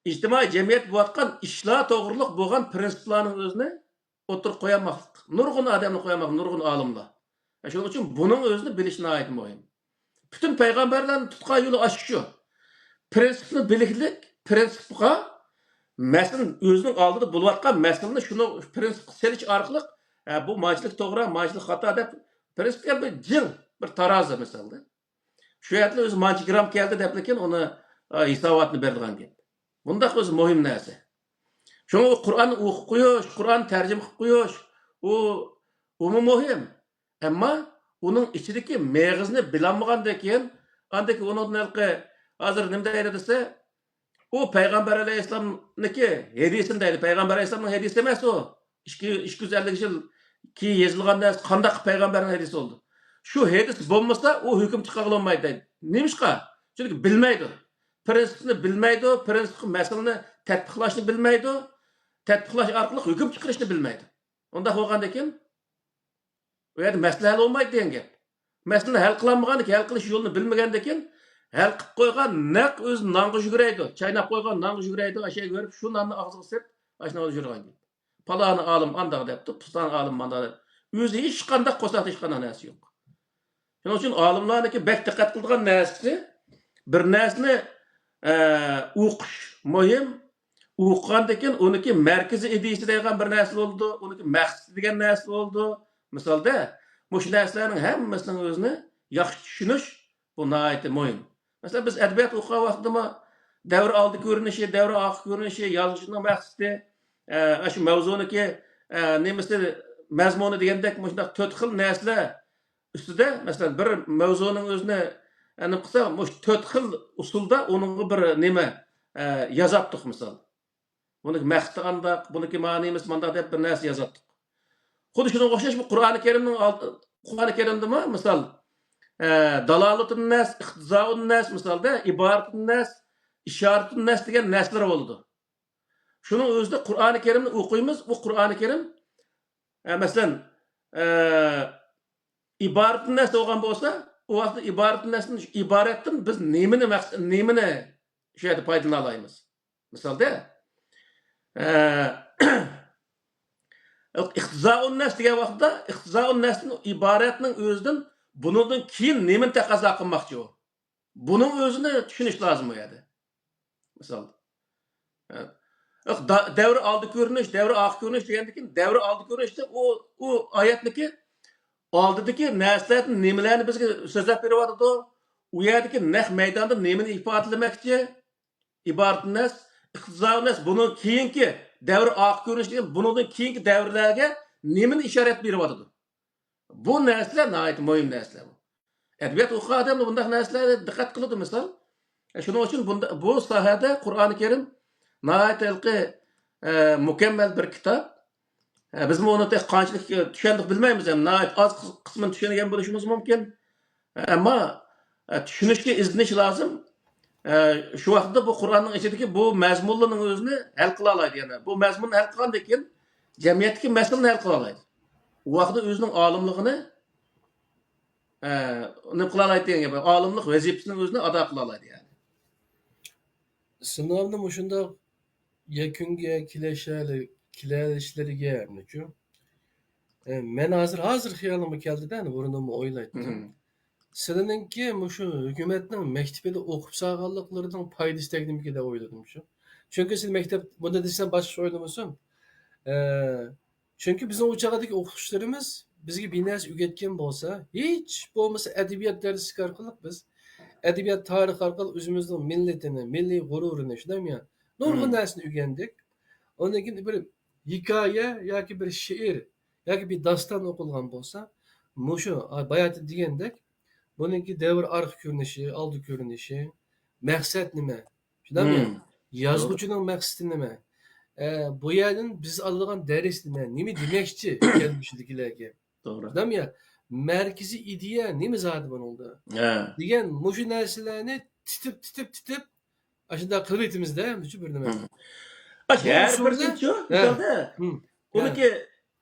ijtimoiy jamiyat bo'layotgan ishlar to'g'riliq bo'lgan prinsiplarning o'zini o'tirib qo'yolmaslik. Nurg'un odamni qo'yolmaslik, nurg'un olimlar. Shuning uchun buning o'zini bilish nihoyat muhim. Bütün peygamberlerin tutkan yolu aşk şu. Prensipini biliklik, prinsipga meselin özünün aldığı bulvatkan meselini şunu prinsip seliş arkalık bu maçlık doğru, maçlık hata dep prinsipke bir cıl, bir tarazı mesela. Şu yerde öz maç gram geldi depliken onu hisabatını berdiğen gibi. Bunda öz muhim neyse. Şunu Kur'an okuyup koyuş, Kur'an tercüme koyuş, o mu muhim. Ama onun içindeki mağazını bilinmegandeki, andaki onun nelke hazır nimde edilse, o Peygamber Aleyhisselam'nınki hediyesindeydi. Peygamber Aleyhisselam'ın hediyesi emez o. 250 yıl ki yazılgan ders kandak Peygamber'in hediyesi oldu. Şu hediyesi bulmasa o hüküm çıkarılamaydı. Neymiş ka? Çünkü bilmeydi. Prensipini bilmeydi. Prensipin meselini tetbiklaşını bilmeydi. Tetbiklaş arkalık hüküm çıkarışını bilmeydi. Onda olgandaki o yerda mesele hal olmaydı degan gap. Mesele hal qilinmagan, hal qilish yo'lini bilmagandan hal qilib qo'ygan naq o'z nonga yuguraydi. Chaynab qo'ygan nonga yuguraydi, ashay ko'rib shu nonni og'ziga sep, ashuna yurgan gap. Palani olim andaq debdi, pustan olim mandaq deb. O'zi hech qanday qo'saq hech qanday narsa yo'q. Shuning uchun olimlarniki bek diqqat qilgan narsasi bir narsani o'qish muhim. O'qigandan keyin uniki markaziy ideyasi degan bir narsa bo'ldi, uniki maqsadi degan narsa bo'ldi. Misalda, bu narsalarning hammasining o'zini yaxshi tushunish bu nihoyatda muhim. Masalan, biz adabiyot o'qigan vaqtda davr oldi ko'rinishi, davr oxir ko'rinishi, yozishning maqsadi, shu mavzuniki nemasi mazmuni degandek shunday 4 xil narsalar ustida, masalan, bir mavzuning o'zini aniq qilsa, bu 4 xil usulda uning bir nima yozabdik misol. Buniki maqsadi qandaq, buniki ma'nimiz mandaq deb bir narsa yozabdik. Xuddi shunga o'xshash bu Qur'oni Karimda misol dalolatun nas, iqtizoun nas misolda iboratun nas, ishoratun nas degan narsalar bo'ldi. Shuning o'zida Qur'oni Karimni o'qiymiz, bu Qur'oni Karim masalan iboratun nas bo'lgan bo'lsa, u vaqtda iboratun nasning iboratdan biz nemini shu yerda foydalana olamiz. Misolda iqtizoun nas degan vaqtda iqtizoun nasning iboratning o'zidan bundan keyin nemani taqozo qilmoqchi u. Buning o'zini tushunish lozim bu yerda. Misol. Davr oldi ko'rinish, davr oxir ko'rinish degandan keyin davr oldi ko'rinishda u oyatniki oldidagi narsalarni nimalarni bizga so'zlab beryapti. U yerdagi naq maydonda nimani ifodalamoqchi iborat nas, iqtizoun nas bundan keyingi davr oxir ko'rinish degan bundan keyingi davrlarga nimani ishorat beryapti. Bu narsalar nihoyat muhim narsalar. Adabiyot o'qigan odamlar bunday narsalarga diqqat qiladi misol. Shuning uchun bu sohada Qur'oni Karim nihoyat mukammal bir kitob. Biz buni qanchalik tushundik bilmaymiz ham. Nihoyat oz qismini tushungan bo'lishimiz mumkin. Ammo tushunishga izlanish lozim. Shu vaqtda bu Qur'onning ichidagi bu mazmunlarning o'zini hal qila oladi yana. Bu mazmunni hal qilgandan keyin jamiyatdagi masalani hal qila oladi. U vaqtda o'zining olimligini nima qila oladi degan gap. Olimlik vazifasining o'zini ado qila oladi yani. Sınavda şunda yakınga kilişleriga nechu. Men hazır xayolimga keldida, burnimni o'ylaydim. Sizinki shu hukumatning maktabida o'qib sog'anliklarining foydasi tegdimikin deb o'yladim shu. Chunki siz maktab bunda desam boshqa o'ylamasin. Chunki bizning o'chaqdagi o'qituvchilarimiz bizga bir narsa o'rgatgan bo'lsa, hech bo'lmasa adabiyot darsi orqali biz adabiyot tarixi orqali o'zimizning millatini, milliy g'ururini, shundaymi? Nurg'un narsani o'rgandik. Ondan keyin bir hikoya yoki bir she'r yoki bir daston o'qilgan bo'lsa, shu bayat degandek, buniki davr arx ko'rinishi, oldi ko'rinishi, maqsad nima? Shundaymi? Yozuvchining maqsadi nima? Bu yerdan biz oladigan dars nima demoqchi kelmishligilarga. To'g'ri. Shundaymi? Markaziy ideya nima zodi buningda? Degan shu narsalarni titib ashunda qilib etimizda shu bir nima. Her bir şu, misalda, uniki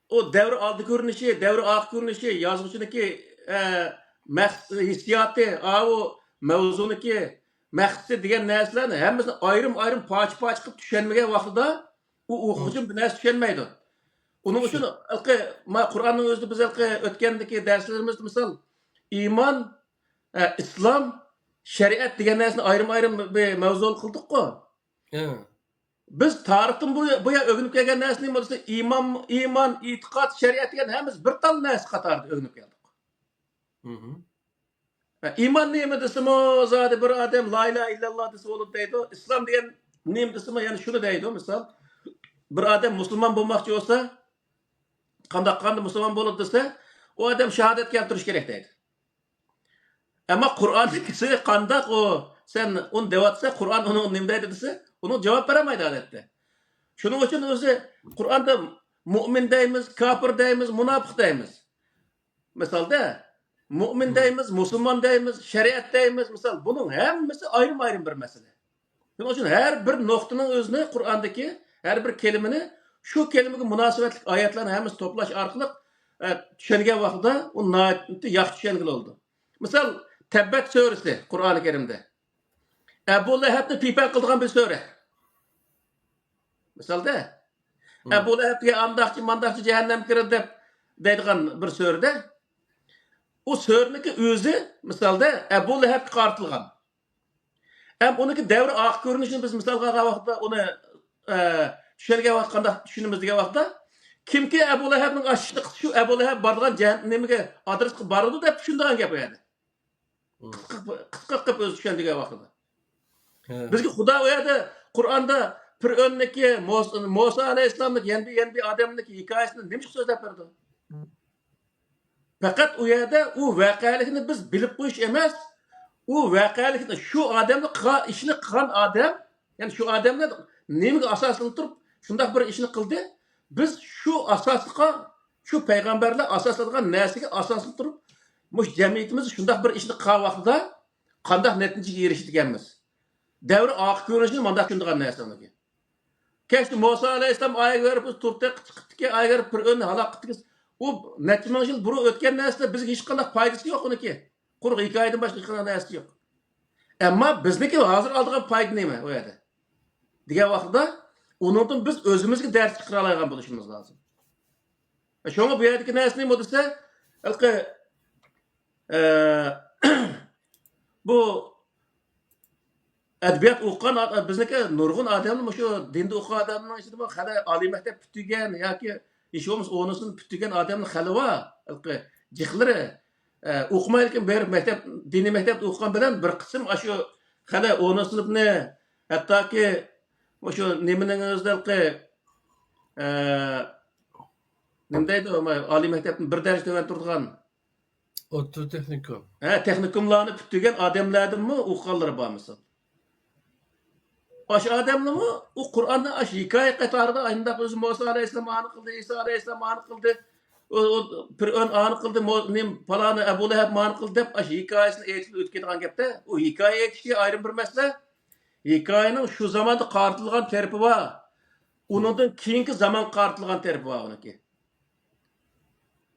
o davr oldi ko'rinishi, davr oxir ko'rinishi, yozuvchiniki hissiyoti, o mavzuniki maqsadi degan narsalarni hammasini ayrim parcha qilib tushunmagan vaqtida u o'quvchi bir narsa tushunmaydi. Uning uchun Qur'onning o'zida biz o'tgandagi darslarimizda misol iymon, islom, shariat degan narsani ayrim mavzu qildik-ku. Biz tarixdan bu ya o'rganib kelgan narsa nima bo'lsa iymon, e'tiqod, shariat degan hammasi bir tal narsa qatorida o'rganib keldik. İman nima desimi zodi bir odam la ilaha illalloh desa bo'ladi deydi. Islom degan nima desimi yani shuni deydi. Misol bir odam musulmon bo'lmoqchi bo'lsa, qanday musulmon bo'ladi desa, u odam shahodat keltirish kerak deydi. Ammo Qur'ondagisi qanday o sen uni deyotsa, Qur'on uni nima deydi desa, uni javob beramaydi odatda. Shuning uchun o'zi Qur'onda mu'min deymiz, kafir deymiz, munofiq deymiz. Misolda mu'min deymiz, musulmon deymiz, shariat deymiz. Misol buning hammasi ayrim bir masala. Shuning uchun har bir nuqtaning o'zini Qur'ondagi har bir kelimani shu kelimaga munosabatli oyatlarni hammasi to'plash orqali tushungan vaqtda u yaxshi tushungan bo'ldi. Misol Tabbat surasi Qur'oni Karimda. Abu Lahabni pipa qilgan bir sura. Misolda Abu Lahabga mandaqchi jahannam kiradi deb deydigan bir surada o sörniki o'zi misolda Abu Lahabga qartilgan. Ham uniki davr oq ko'rinishini biz misolga olgan vaqtda uni tushungan vaqt qanday tushunamiz degan vaqtda kimki Abu Lahabning ashishni shu Abu Lahab borgan jahannamga adresga boradi deb tushundigan gap edi. Qisqa qilib o'zi tushundigan vaqtda. Bizga Xudo u yerda Qur'onda Fir'avnniki Musa alayhissalomning yangi odamning hikoyasini nima so'zlab berdi? Fakat u yerda u voqealikni biz bilib qo'yish emas, u voqealikni shu odamni ishini qilgan odam, ya'ni shu odamlar nimaga asoslanib turib shunday bir ishni qildi, biz shu asosga, shu payg'ambarlar asoslangan narsaga asoslanib turib, mush jamiyatimiz shunday bir ishni qilgan vaqtida qanday natijaga erishganmiz. Davr oq ko'rinishini mana shunday narsalarga. Keşke Musa alayhissalom oyga berib turtdi, chiqibdiki, oyga berib bir o'rni halok qildik. O neçe ming yıl buru ötken nesle bizge hiç qanday faydası yok oniki. Quruq hikoyadan başqa hiç qanday narsa yok. Ammo bizniki hozir oldigan foyda nima u yerda? Degan vaqtda undan biz o'zimizga dars chiqara oladigan bo'lishimiz lozim. Shunga bu yerdagi narsa nima desa, bu adabiyot o'qigan bizniki nurg'un odamlar shu dinda o'qigan odamlar ichida hali oliy maktab bitigan yoki İşimiz onusunu pütügen adamın halı var. Cıkları okumayken bir mektep, dini mektepte okuyan bilen bir kısım şu halı onu sınıfını hatta ki şu neminin özellikle nemdeydi ama Ali mektepten bir derece döven turduğun Otur teknikum. Teknikumlarını pütügen adamlardan mı okuyanları var mısın? Aş adamlı mı? O Kur'an'da aş hikaye katarda aynı özü Musa Aleyhisselam anı kıldı, İsa Aleyhisselam anı kıldı. O Fir'aun anı kıldı, nim falanı Ebu Leheb anı kıldı dep aş hikayesini eğitim ötken gapta. O hikaye eğitişi ayrı bir mesele. Hikayenin şu zamanda qartılgan tarafı var. Onundan keyinki zaman qartılgan tarafı var onunki.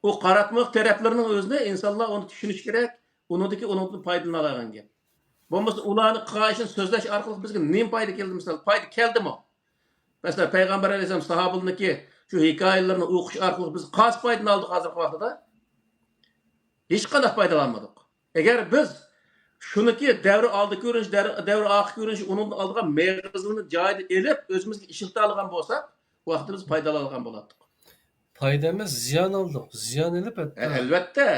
O qaratmaq taraflarının özüne insanlar onu düşünüş gerek. Onundan faydalanı algan gap. Bo'lmasa ularni qilishini so'zlash orqali bizga nima foyda keldi misol? Foyda keldimi? Masalan, payg'ambar alayhisalom sahobalarniki shu hikoyalarni o'qish orqali biz qanday foydani oldik hozirgi vaqtda? Hech qanday foydalanmadik. Agar biz shuniki davr oldi ko'rinish, davr oxir ko'rinish uning oldigan mevzuni joyida elib o'zimizga ishilta olgan bo'lsak, vaqtda biz foydalangan bo'lardik. Foyda emas, ziyon oldik. Ziyon elib albatta.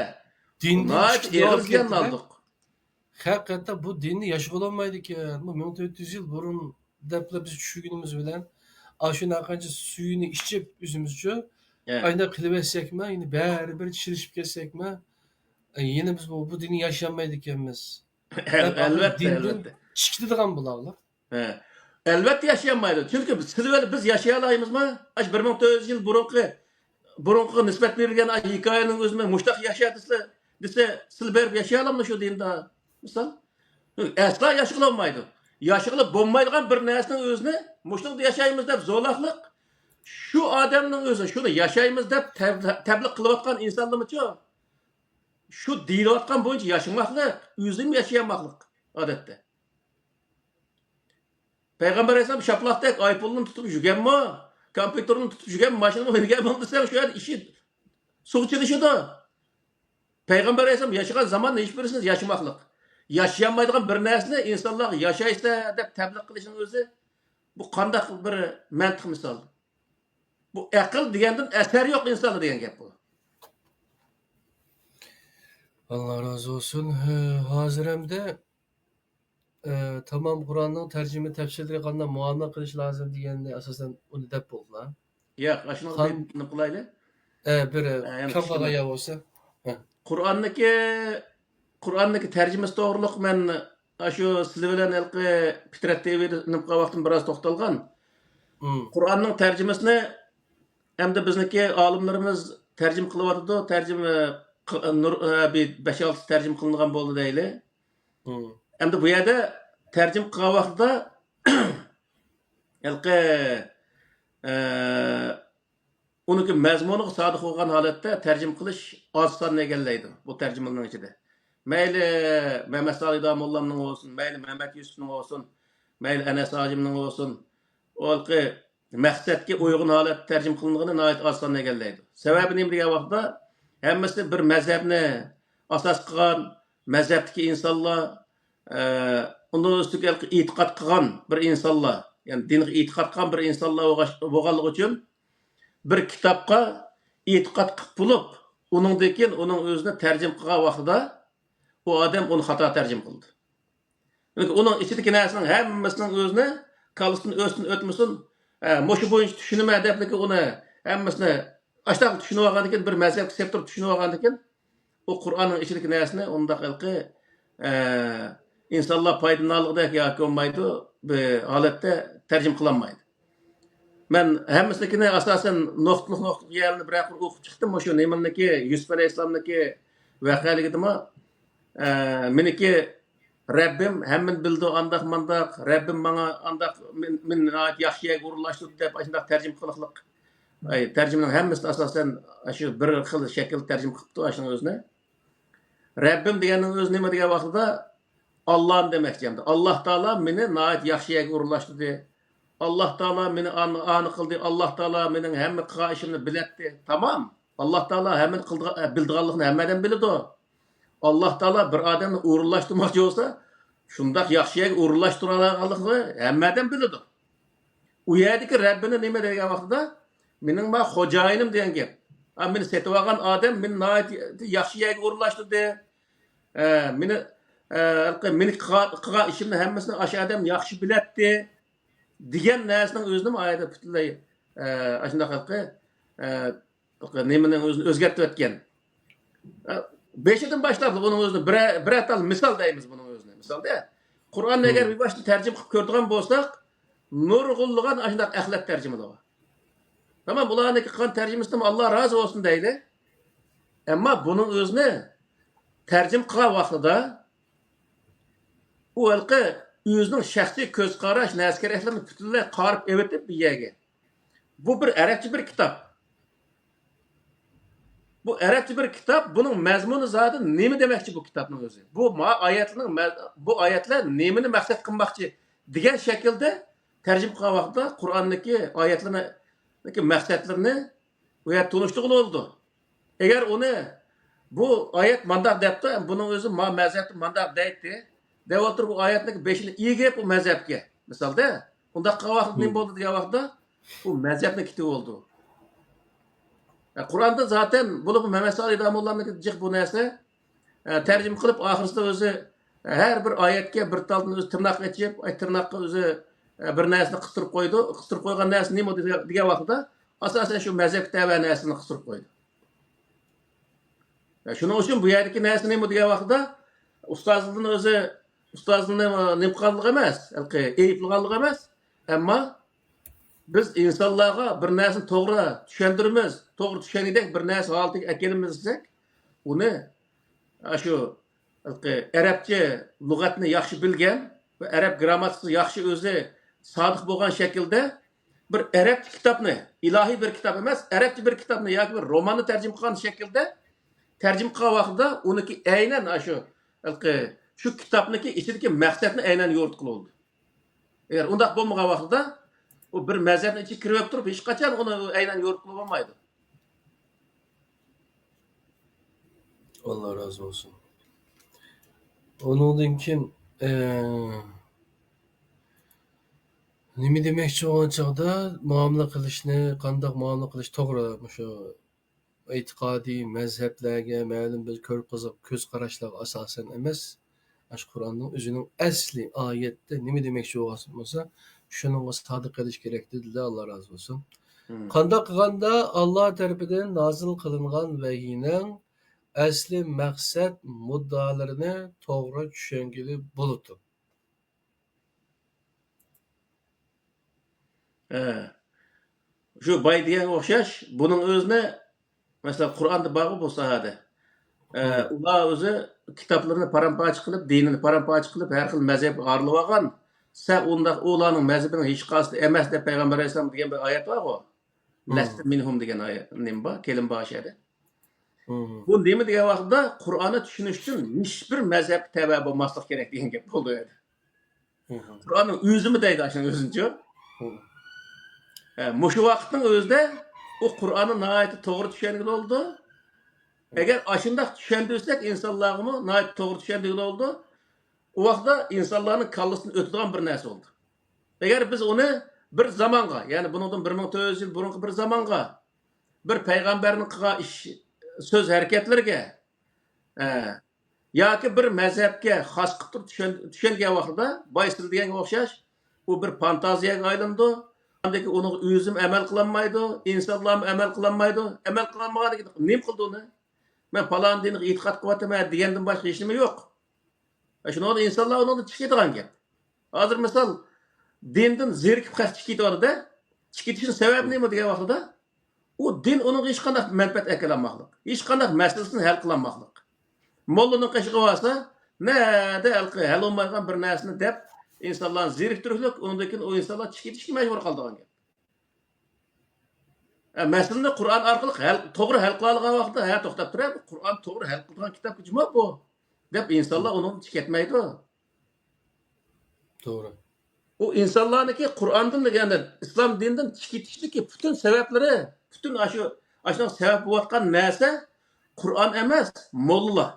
Dinni ziyon oldik. Hakikaten bu dinni yaşayamaydı ki. Bu 1400 yıl burun deple biz çüşügünümüz bilen aşına kanca suyunu içip üzümüzce aynı kılıp etsek mi? Yine bir çirişip kessek mi? Yine biz bu dini yaşayamaydı ki biz. Elbette. Çıktıdıgan bulavlar. Elbette yaşayamaydı. Çünkü biz yaşayalayımız mı? 1400 yıl burunqı nispet verilgen hikayenin özüne muştak yaşadı dese silberip yaşayalım mı şu dinde? Misal, asla yaşayılmaydı. Yaşayılıp bulmaydigan bir narsaning o'zini mushunda yashaymiz deb zo'laqliq shu odamning o'zi shuni yashaymiz deb tabliq qilayotgan insonlarmichu shu deyayotgan bo'yicha yashamoqlik, o'zim yashamoqlik odatda. Peygamber Aleyhisselam şaplaqdek iPhone'unu tutup yürgenmi? Kompüterini tutup yürgenmi? Maşinani o'ynaganmi desem şu an işi suv chilishidi. Peygamber Aleyhisselam yaşagan zamonda hech birisiniz yaşamaklık. Yaşayamaydigan bir narsani insonlar yashaysa deb tabliq qilishning o'zi bu qandaq bir mantiq misol. Bu aql degandan asar yo'q insonda degan gap bu. Allah razı olsun. Hazır hem de tamam Kur'an'ın tercüme tefsirleri kanında muamele kılış lazım diyenle asasen onu dep oldular. Yo'q, shuni Kan- nima qilayli? Biri yani kam kişi- kagaya olsa. Qur'onniki tarjimasi to'g'riliq men shu sizlar bilan ilqi Fitrat TV'da nimqa vaqtim biroz to'xtalgan. Hmm. Qur'onning tarjimasini hamda bizniki olimlarimiz tarjim qilyapti. Tarjima 5-6 tarjim qilingan bo'ldi deyli. Hmm. Hamda bu yerda tarjim qilgan vaqtda ilqi uniki mazmuniga sodiq bo'lgan holatda tarjim qilish oz sonni egallaydi bu tarjimaning ichida. Mayli Mehmet Salih Damollaning olsun, mayli Mehmet Yusufning olsun, mayli Anas Hajimning olsun, olqi maqsadga uyg'un holat tarjim qilinganini nihoyat oz sonni egallaydi. Sababi nima degan vaqtda hammasi bir mazhabni asos qilgan, mazhabdagi insonlar undan ustiga e'tiqod qilgan bir insonlar, ya'ni dinga e'tiqod qilgan bir insonlar bo'lganligi uchun bir kitobga e'tiqod qilib bo'lib, uningdan keyin uning o'zini tarjim qilgan vaqtida u odam uni xato tarjim qildi. Chunki uning ichidagi narsaning hammasining o'zini kalisidan o'tmasin, mushu bo'yicha tushunma debniki uni hammasini ashtaq tushunib olgandan keyin bir mazhab septor tushunib olgandan keyin u Qur'onning ichidagi narsani undaq ilqi insonlar foydalanarliqdek yoki bo'lmaydi, bu holatda tarjim qilinmaydi. Men hammasini asosan nuqtaliq yerni biroq o'qib chiqdim. Shu nimaniki Yusuf alayhissalomniki voqealigidimi meniki Rabbim hammani bildi andaq mandaq, Rabbim menga andaq men yaxshi yerga o'rinlashtirdi deb shunday tarjim qiliqliq. Tarjimaning hammasi asosan shu bir xil shakl tarjim qilibdi shuning o'zini. Rabbim deganning o'zi nima degan vaqtida Alloh demakchi. Alloh taolo meni nihoyat yaxshi yerga o'rinlashtirdi. Allah Teala beni anı kıldı. Allah Teala benim hem qilgan ishimni biladi. Tamam. Allah Teala hemen bildiganligini hammadan biladi. Allah Teala bir odamni o'rinlashtirmoqchi bo'lsa, shundoq yaxshi yerga o'rinlashtira olganligini hammadan biladi. U yerdagi Rabbini nima degan vaqtida mening ma xo'jayinim degan gap. Meni setib olgan odam meni yaxshi yerga o'rinlashtirdi. Meni qilgan ishimni hammasini o'sha odam yaxshi biladi. Degan narsaning o'zini oyatda butunlay shunaqalqi nimaning o'zini o'zgartirib o'tgan. 5dan boshlab buning o'zini bir atal misol deymiz buning o'zini. Misolda Qur'onni agar bir boshda tarjima qilib ko'radigan bo'lsak, nurg'unlagan shunaq axlat tarjimalar bor. Tamam, bularning qilgan tarjimasini Alloh rozi bo'lsin deydi. Ammo buning o'zini tarjim qilgan vaqtida u alqi o'zining shaxsiy ko'z qarash naskeraklarni butunlay qarib evetib bir yerga. Bu bir arabcha bir kitob. Bu arabcha bir kitob, buning mazmuni zodi nima demoqchi bu kitobning o'zi? Bu oyatlar nimani maqsad qilmoqchi degan shaklda tarjim qilgan vaqtda Qur'onniki oyatlarning maqsadlarini u yer tunishtirib oldi. Agar uni bu oyat mandaq debdi, buning o'zi mazhabni mandaq deydi. Devatur bu oyatning 5'ini iyigib bu mazhabga. Misalda, unda qavaqt nima bo'ldi degan vaqtda bu mazhabning kitobi bo'ldi. Qur'onda zaten bunu Mehmet Salih Damollaning jiq bu narsa tarjim qilib oxirsida o'zi har bir oyatga bir talni o'zi tirnoq etib, tirnoqqa o'zi bir narsani qistirib qo'ydi. Qistirib qo'ygan narsa nima degan vaqtda asosan shu mazhabga tava narsani qistirib qo'ydi. Shuning uchun bu yerdagi narsa nima degan vaqtda ustozning o'zi nima qilganligi emas, ayıplıqanlıq emas, ammo biz insonlarga bir narsani to'g'ri tushuntiramiz, to'g'ri tushunidek bir narsa holatiga kelamiz desak, uni shu arabcha lug'atni yaxshi bilgan va arab grammatikasi yaxshi o'zi sodiq bo'lgan shaklda bir arabcha kitobni, ilohiy bir kitob emas, arabcha bir kitobni yoki bir romanni tarjim qilgan shaklda tarjim qilgan vaqtida uniki aynan shu kitobniki ichidagi maqsadni aynan yo'ritib oldi. Eğer undaq bolmagan vaqtida o bir mezhebin içi kirip turup hiç kaçan onu aynen yorup olmaydı. Allah razı olsun. Onundan kim nima demoqchi bo'lgan chog'da muomala qilishni, qandoq muomala qilish to'g'ri shu e'tiqodiy mazhablarga ma'lum bir ko'z qarashlarga asosan emas, shu Qur'onning o'zining asli oyatda nima demoqchi bo'lsa, shunga sodiq qilish kerak dedilar. Alloh razı olsun. Qandoq qilganda Alloh tarafidan nozil qilingan vahiyning asli maqsad muddolarini to'g'ri tushungili bo'ladi. Şu bay diyen okşaş, bunun özüne mesela Kur'an'da bağı bu sahada. Ular özü kitaplarını paramparça kılıp, dinini paramparça kılıp, her xil mezhep ağırlıvagan, sen ulanın mezhebinin hiç kastı emez de Peygamber Aleyhisselam diyen bir ayet var o. Leste minhum diyen ayet, nimba, kelim başıydı. Bu nemi diyen vaxtda Kur'an'ı düşünüştün, hiçbir mezhep tebe bulmaslık gerek diyen gibi oluyor. Kur'an'ın üzümü deydi aşın özünce. Muşu vaxtın özde o Kur'an'ın nahayeti doğru düşenlik oldu. Eğer aşında düşendirsek insanlarımı nahayeti doğru düşenlik oldu. O vaxtda insanların kallısını ötüden bir nəs oldu. Eğer biz onu bir zamanga, yani bunun 1400 yıl burunki bir zamanga, bir peygamberin kığa söz hareketlerine, ya ki bir mezhepke, has kıtır düşenliğe vaxtda, baysıl diyen okşaş, o bir fantaziye aylandı. Andaki onun üzüm emel kılanmaydı, insanlar emel kılanmaydı, emel kılanmadı. Neyim kıldı onu? Ben falan dini itikat kuvvetime diyenden başka işlemi yok. Şimdi orada insanlar onu da çıkıydıgan gel. Hazır misal dinden zirkip kaç çıkıydı orada. Çıkıydı sebebi ne mi diye vaxtıda? O din onun hiç kandak menfaat ekelenmaklık. Hiç kandak meselesini hel kılanmaklık. Mollunun kaşığı varsa ne de hel olmayan bir nesini dep insanların ziriktiriklik, ondaki o insanlar çıkıydı mecbur kaldığan gel. Meselenin Kur'an arkalık doğru hel kılalığa vaxtıda hayat toxtab turadi. Kur'an doğru hel kılgan kitap cuma bu. Dep insanlar onu çıketmeydi. Doğru. O insanlarınki Kur'an'dan da yani İslam dininden çıkıtıştaki bütün sebepleri, bütün aşağı sebep bulatkan neyse Kur'an emez, mollalar.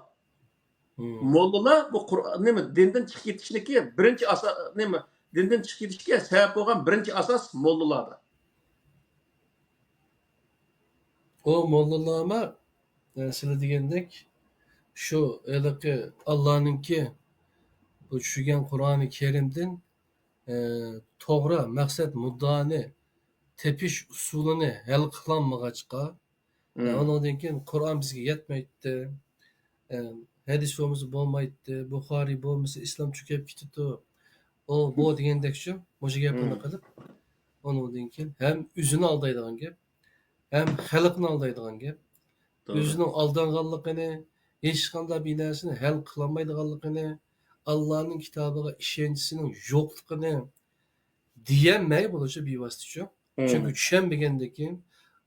Mollalar bu Kur'an ne mi dinden çıkıtıştaki birinci asas ne mi dinden çıkıtıştaki sebep olan birinci asas mollalarda. O mollalarıma sizler degendek şu elaki Allah'ınki bu düşügen Kur'an-ı Kerim'den toğra maksat muddani tepiş usulünü hel kılanmagaçka ondan keyin Kur'an bizge yetmeydi. Hadis olmasa bolmaydı. Buxari bolmasa İslam çöküp gitdi. O bu degendek şu moja gapını qılıp ondan keyin hem üzünü aldaydigan gap, hem xalqni aldaydigan gap. Özünün aldanganlığını, hiç qanday bir narsani hal qılamaydiganlığını, Allah'ın kitabıga işencisinin yo'qligini diyemey bo'lishi bevosita. Çünkü tushunmagandan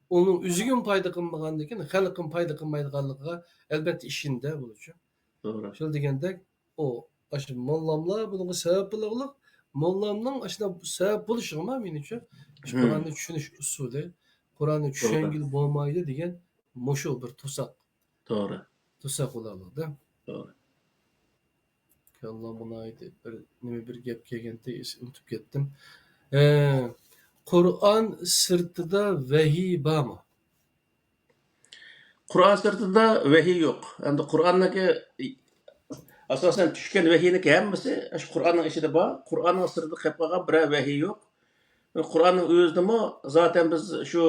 onun o'ziga foyda qilmagandan keyin xalqqa foyda qilmaydiganligiga albatta ishinde bo'luvchi. Doğru. Shul degandek o aşı mollamlar bunga sabab bo'lganlik, mollamning ashuna sabab bo'lishiga menimcha Qur'onni tushunish usuli, Qur'onni tushungil bo'lmaydi degan mushu bir to'saq. Doğru. To'saq bo'lardi. Doğru. Allah buna ait bir gap kelganda unutib ketdim. Qur'on sirtida vahiy bormi? Kur'an sırtında vahiy yok. Hem de Kur'an'daki asasen düşken vahiyinki hemmesi şu Kur'an'ın içinde var. Kur'an'ın sırtında kapıgan bir vahiy yok. Kur'an'ın özünde mi zaten biz şu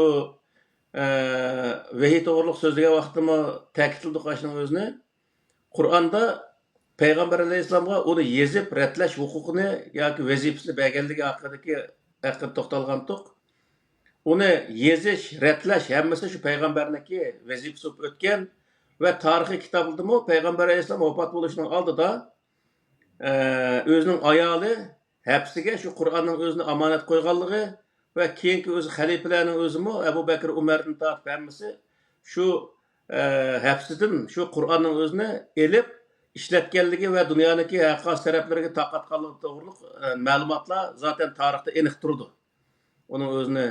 vahiy doğruluk sözlüğe vaxtımı tekitledik aşının özüne. Kur'an'da Peygamber Aleyhisselam'a onu yazıp retleş hukukunu ya ki vazifesini belgeldiği hakkında toxtalgandık. Onu yazış, retleş hemmesi şu Peygamber'deki vazifesi ötken ve tarihi kitabıldı mı Peygamber Aleyhisselam vefat buluşunun aldı da özünün ayalı hepsige şu Kur'an'ın özünü amanet koyganlığı ve keyinki özü halifelerinin özü mü Ebu Bekir Umer'den tartip hemmesi şu hepsinden şu Kur'an'ın özünü elip ishlatganligi va dunyodagi haqiqat taraflariga taqatqanligi to'g'riliq ma'lumotlar zaten tarixda aniq turdi. Uning o'zini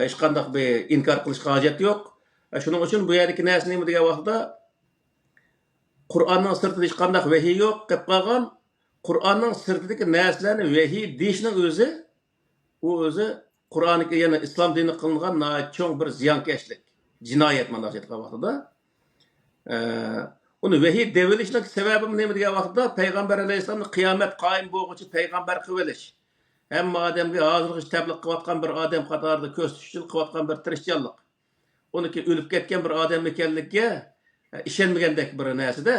hech qanday bir inkor qilishga hojat yo'q. Shuning uchun bu yerdagi narsa nima degan vaqtda Qur'onning sirtida hech qanday vahiy yo'q deb qolgan. Qur'onning sirtidagi narsalarni vahiy deyishning o'zi u o'zi Qur'onga yana islom dini qilingan cho'ng bir ziyonkashlik, jinoyat mana shu aytgan vaqtida. Uni vahiy devilishning sababi nima degan vaqtda payg'ambar alayhissalomni qiyomat qoyim bo'lguncha payg'ambar qilib olish. Hamma odamga hozirgi tabliq qilayotgan bir odam qatorida ko'rsatish uchun qilayotgan bir tirishchanlik. Uniki o'lib ketgan bir odam ekanligiga ishonmagandek bir narsada.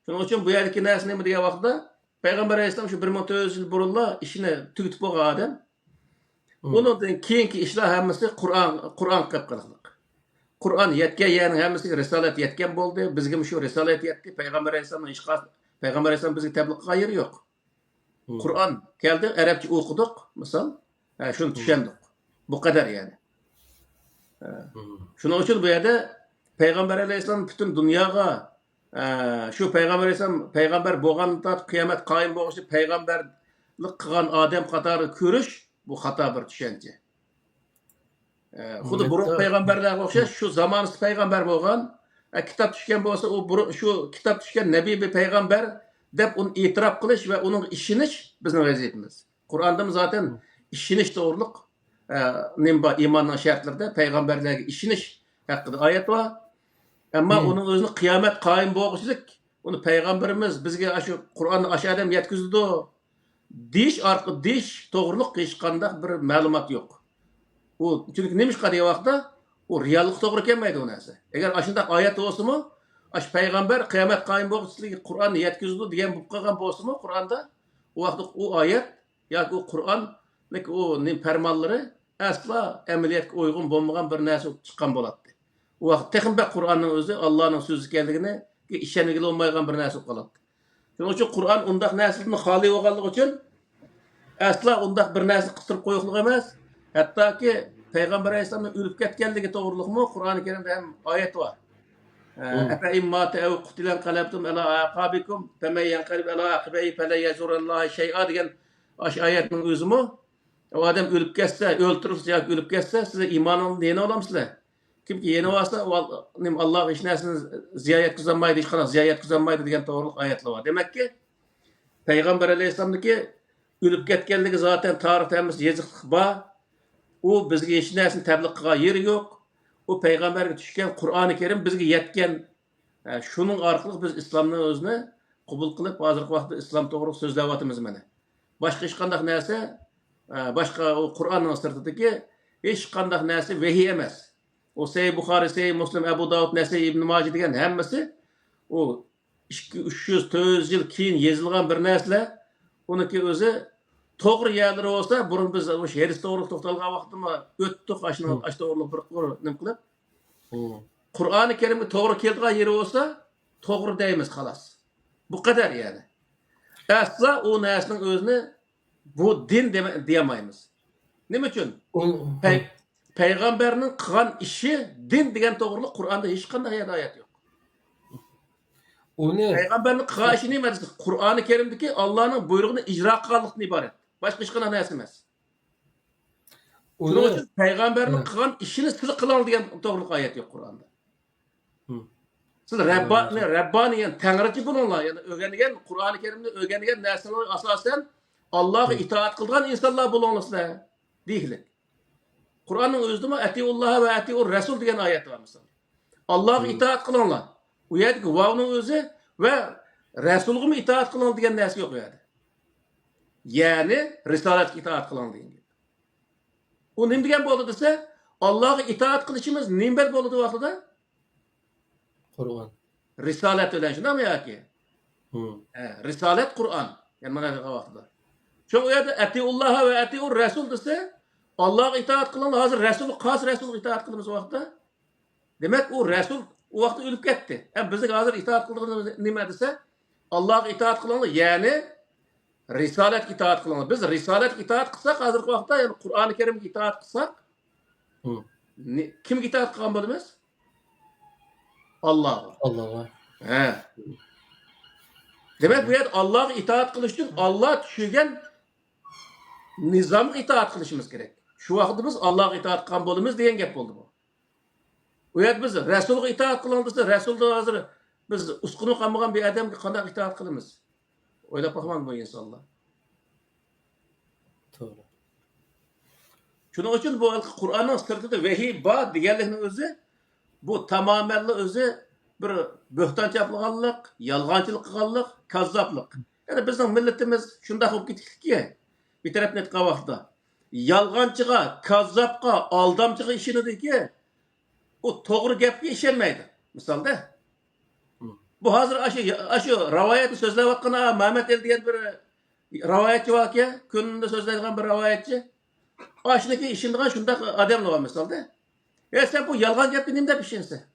Shuning uchun bu yerdagi narsa nima degan vaqtda payg'ambar alayhissalom shu 1400 yil burunla ishini tugatib bo'lgan odam. Undan keyingi ishlar hammasi Qur'on qilib qildik. Qur'on yetgan yani hammasiga risolat yetgan bo'ldi. Bizga shu risolat yetdi. Payg'ambar alayhissalom payg'ambar alayhissalom bizga tabliq qilgan yeri yo'q. Qur'on keldi, arabcha o'qidik, misol, shuni tushundik. Bu qadar yani. Shuning uchun bu yerda payg'ambar alayhissalom butun dunyoga shu payg'ambar alayhissalom payg'ambar bo'lganda qiyomat qoyim bo'lishi payg'ambarlik qilgan odam qatori ko'rish bu xato bir tushuncha. Xuddi burun payg'ambarlarga o'xshash shu zamonsiz payg'ambar bo'lgan, kitob tushgan bo'lsa, u shu kitob tushgan nabiy bir payg'ambar deb uni e'tirof qilish va uning ishonish bizning vazifamiz. Qur'onda zaten ishonish to'g'riliq nimba iymonning shartlarida payg'ambarlarga ishonish haqida oyat bor. Ammo uning o'zini qiyomat qoyim bo'lishlik, uni payg'ambarimiz bizga shu Qur'onni ash odam yetkazdi deyish to'g'riliq hech qanday bir ma'lumot yo'q. U chunki nima degan vaqtda u reallik to'g'ri kelmaydi u narsa. Agar ashunday oyat bo'lsa-mu, ash payg'ambar qiyomat qoyim bo'lishligiga Qur'onni yetkazdi degan bo'lib qolgan bo'lsa-mu, Qur'onda u vaqtda u oyat yoki u Qur'onning u farmonlari asla amaliyotga uyg'un bo'lmagan bir narsa chiqqan bo'ladi. U vaqt texnik Qur'onning o'zi Allohning so'zi ekanligini ishonigili olmaydigan bir narsa qoladi. Shuning uchun Qur'on undaq narsalarni xoli bo'lganligi uchun asla undaq bir narsa qistirib qo'yiqlik emas. Hattoki payg'ambar alayhissalomning o'lib ketganligi to'g'riliqmi Qur'oni Karimda ham oyat bor. Afa immata aw qutilan qalabtum ala aqabikum faman yanqalib ala aqibihi fala yazurallohi shay'a degan osh oyatning o'zimi o odam o'lib ketsa, o'ltirsa yoki o'lib ketsa, siz iymoningizni yana olamsizlar. Kimki yana olsa, Alloh hech narsani ziyo yetkazolmaydi, hech qanday ziyo yetkazolmaydi degan to'g'riliq oyatlar bor. Demakki, payg'ambar alayhissalomniki o'lib ketganligi zaten tarixda hammasi yoziqliq bor. U bizga hech narsani tabliq qilgan yeri yo'q. U payg'ambarga tushgan Qur'oni Karim bizga yetgan. Shuning orqali biz islomni o'zini qabul qilib, hozirgi vaqtda islom to'g'ri so'zlayapmiz mana. Boshqa hech qanday narsa, boshqa o Qur'onning sirtidagi hech qanday narsa vahiy emas. O Sahih Buxoriy, Sahih Muslim, Abu Davud, Nasai, Ibn Majah degan hammasi o 200-400 yil keyin yozilgan bir narsalar. Uniki o'zi to'g'ri yerlari bo'lsa, burun biz o'sha hadis to'g'ri to'xtalgan vaqtda o'tdik, ash to'g'ri bir nima qilib. Qur'oni Karimga to'g'ri kelgan yeri bo'lsa, to'g'ri deymiz xolos. Bu qadar yani. Asla u narsaning o'zini bu din deyamaymiz. Nima uchun? Payg'ambarning qilgan ishi din degan to'g'riliq Qur'onda hech qanday oyat yo'q. Uni payg'ambarning qilgan ishi nima? Qur'oni Karimdagi Allohning buyrug'ini ijro qilganlikdan iborat. Boshqa hech qanday narsa emas. Shuning uchun payg'ambarning qilgan ishini siz qiling degan to'g'riliq oyat yo'q Qur'onda. Siz Rabbani yani Tangrichi bo'linglar, yani o'rgangan Qur'oni Karimni o'rgangan narsalar asosan Allohga itoat qilgan insonlar bo'linglar deyiladi. Qur'onning o'zida atiulloh va atiur rasul degan oyat bor misol. Allohga itoat qilinglar. U yerdagi vavning o'zi va rasulga itoat qiling degan narsa yo'q u yerda. Ya'ni risolatga itoat qiling degan. U nima degan bo'ldi desa, Allohga itoat qilishimiz nima bo'ldi vaqtida? Qur'on. Risolat bilan shundami yoki? Risolat Qur'on. Yani mana shu vaqtida. Shu yerda atiulloh va atiur rasul desa, Allohga itoat qiling, hozir rasul xos rasulga itoat qilamiz vaqtda. Demak, u rasul u vaqtda o'lib ketdi. Bizga hozir itoat qilganimiz nima desa, Allohga itoat qiling, ya'ni risolatga itoat qiling. Biz risolatga itoat qilsak, hozirgi vaqtda, ya'ni Qur'oni Karimga itoat qilsak, kimga itoat qilgan bo'lamiz? Allohga. Allohga. Demek bu yer Allah'a itaat kılış için Allah düşürgen nizamga itaat kılışımız gerek. Şu vakit biz Allah'a itaat kılgan bolumuz diyen gap oldu bu. Bu yer biz Resul'a itaat kılandıysa Resul'da hazır biz uskunu kalmagan bir adamga qanday itaat kılımız? Oylap bakman bu insanlar. Doğru. Şunun için bu Kur'an'ın sırtında vehiy ba deganlikning o'zi bu tamamen o'zi bir bo'hton yapılganlık, yalg'onchilik qilganlik, kazzoblik. Yani bizning millatimiz shunday bo'lib ketdiki, bir tarafdan aytgan vaqtda yalg'onchiga, kazzobga, aldamchiga ishonadiki, u to'g'ri gapga ishonmaydi. Misolda bu hozir shu rivoyatni so'zlayotgan Mehmet El degan bir rivoyatchi bor-ki, kunida so'zlaydigan bir rivoyatchi. Aşındaki işindiğin şundak adamla var mesela. Sen bu yalgan gap benim de pişinse.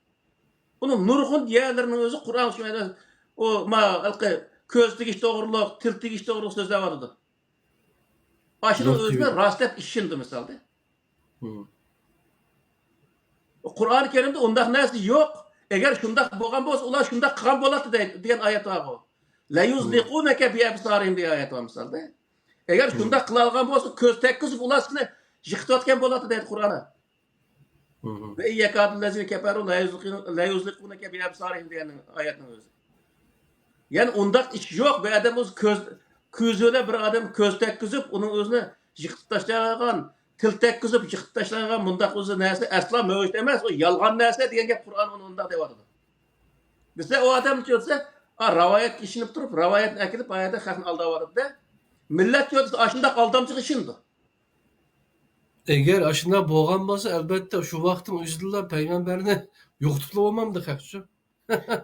Bunun nurgun yerlerinin özü Kur'an şöyle o köz dikiş doğruluk, til dikiş doğruluk sözler vardı. Aşının özüne rastlap işindi mesela. Kur'an-ı Kerim'de ondak nesi yok. Eğer şundak boğan bolsa ular şundak kılan boladı diyen ayet var o. La yuzliqunaka bi absarihim diye ayet var mesela. Eğer şunda kılalgan bolsa köz tekkizip ulasını yıkıtayotgan boladi deydi Kur'an'a. Ve iyyekadul lezine keferu la yuzliqunaka bi absarihim diyen ayetin özü. Yani ondak iş yok. Bir adam közüyle bir adam köz tekkizip onun özüne yıkıtıp taşlayan, til tekkizip yıkıtıp taşlayan bundak özü neyse asla mövüt emez. O yalgan neyse diyen gap Kur'an onu ondak devadı. Mesela o adam diyorsa ravayet işinip durup ravayet ekilip ayette hakını aldavadı da millet diyorsa aşında aldamcı işindi. Eğer aşında boğan bolsa elbette şu vaktin üzüldüler peygamberine yok tutulamadı kakçı.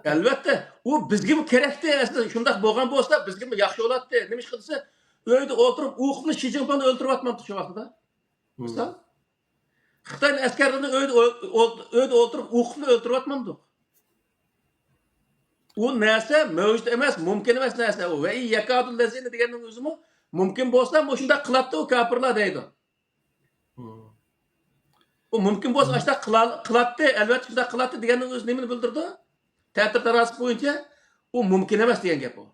Elbette. O bizge mi kerekti aslında şundak boğan bolsa bizge mi yaxşı oladı. Demiş kılsa öyle oturup uğuklu Xi Jinping'i öldürüp atmadı şu vakıda. Misal. Xitay'ın askerlerini öyle oturup uğuklu öldürüp atmadı. O neyse mevcut emez, mümkün emez neyse o. Ve yakadul lezine diyenin özümü mümkün bolsa o şunda kılattı o kapırlar deydi. O mümkün bolsa aşta kılattı, elbette şunda kılattı diyenin öz nemini bildirdi. Teatir tarası boyunca o mümkün emez diyen gap o.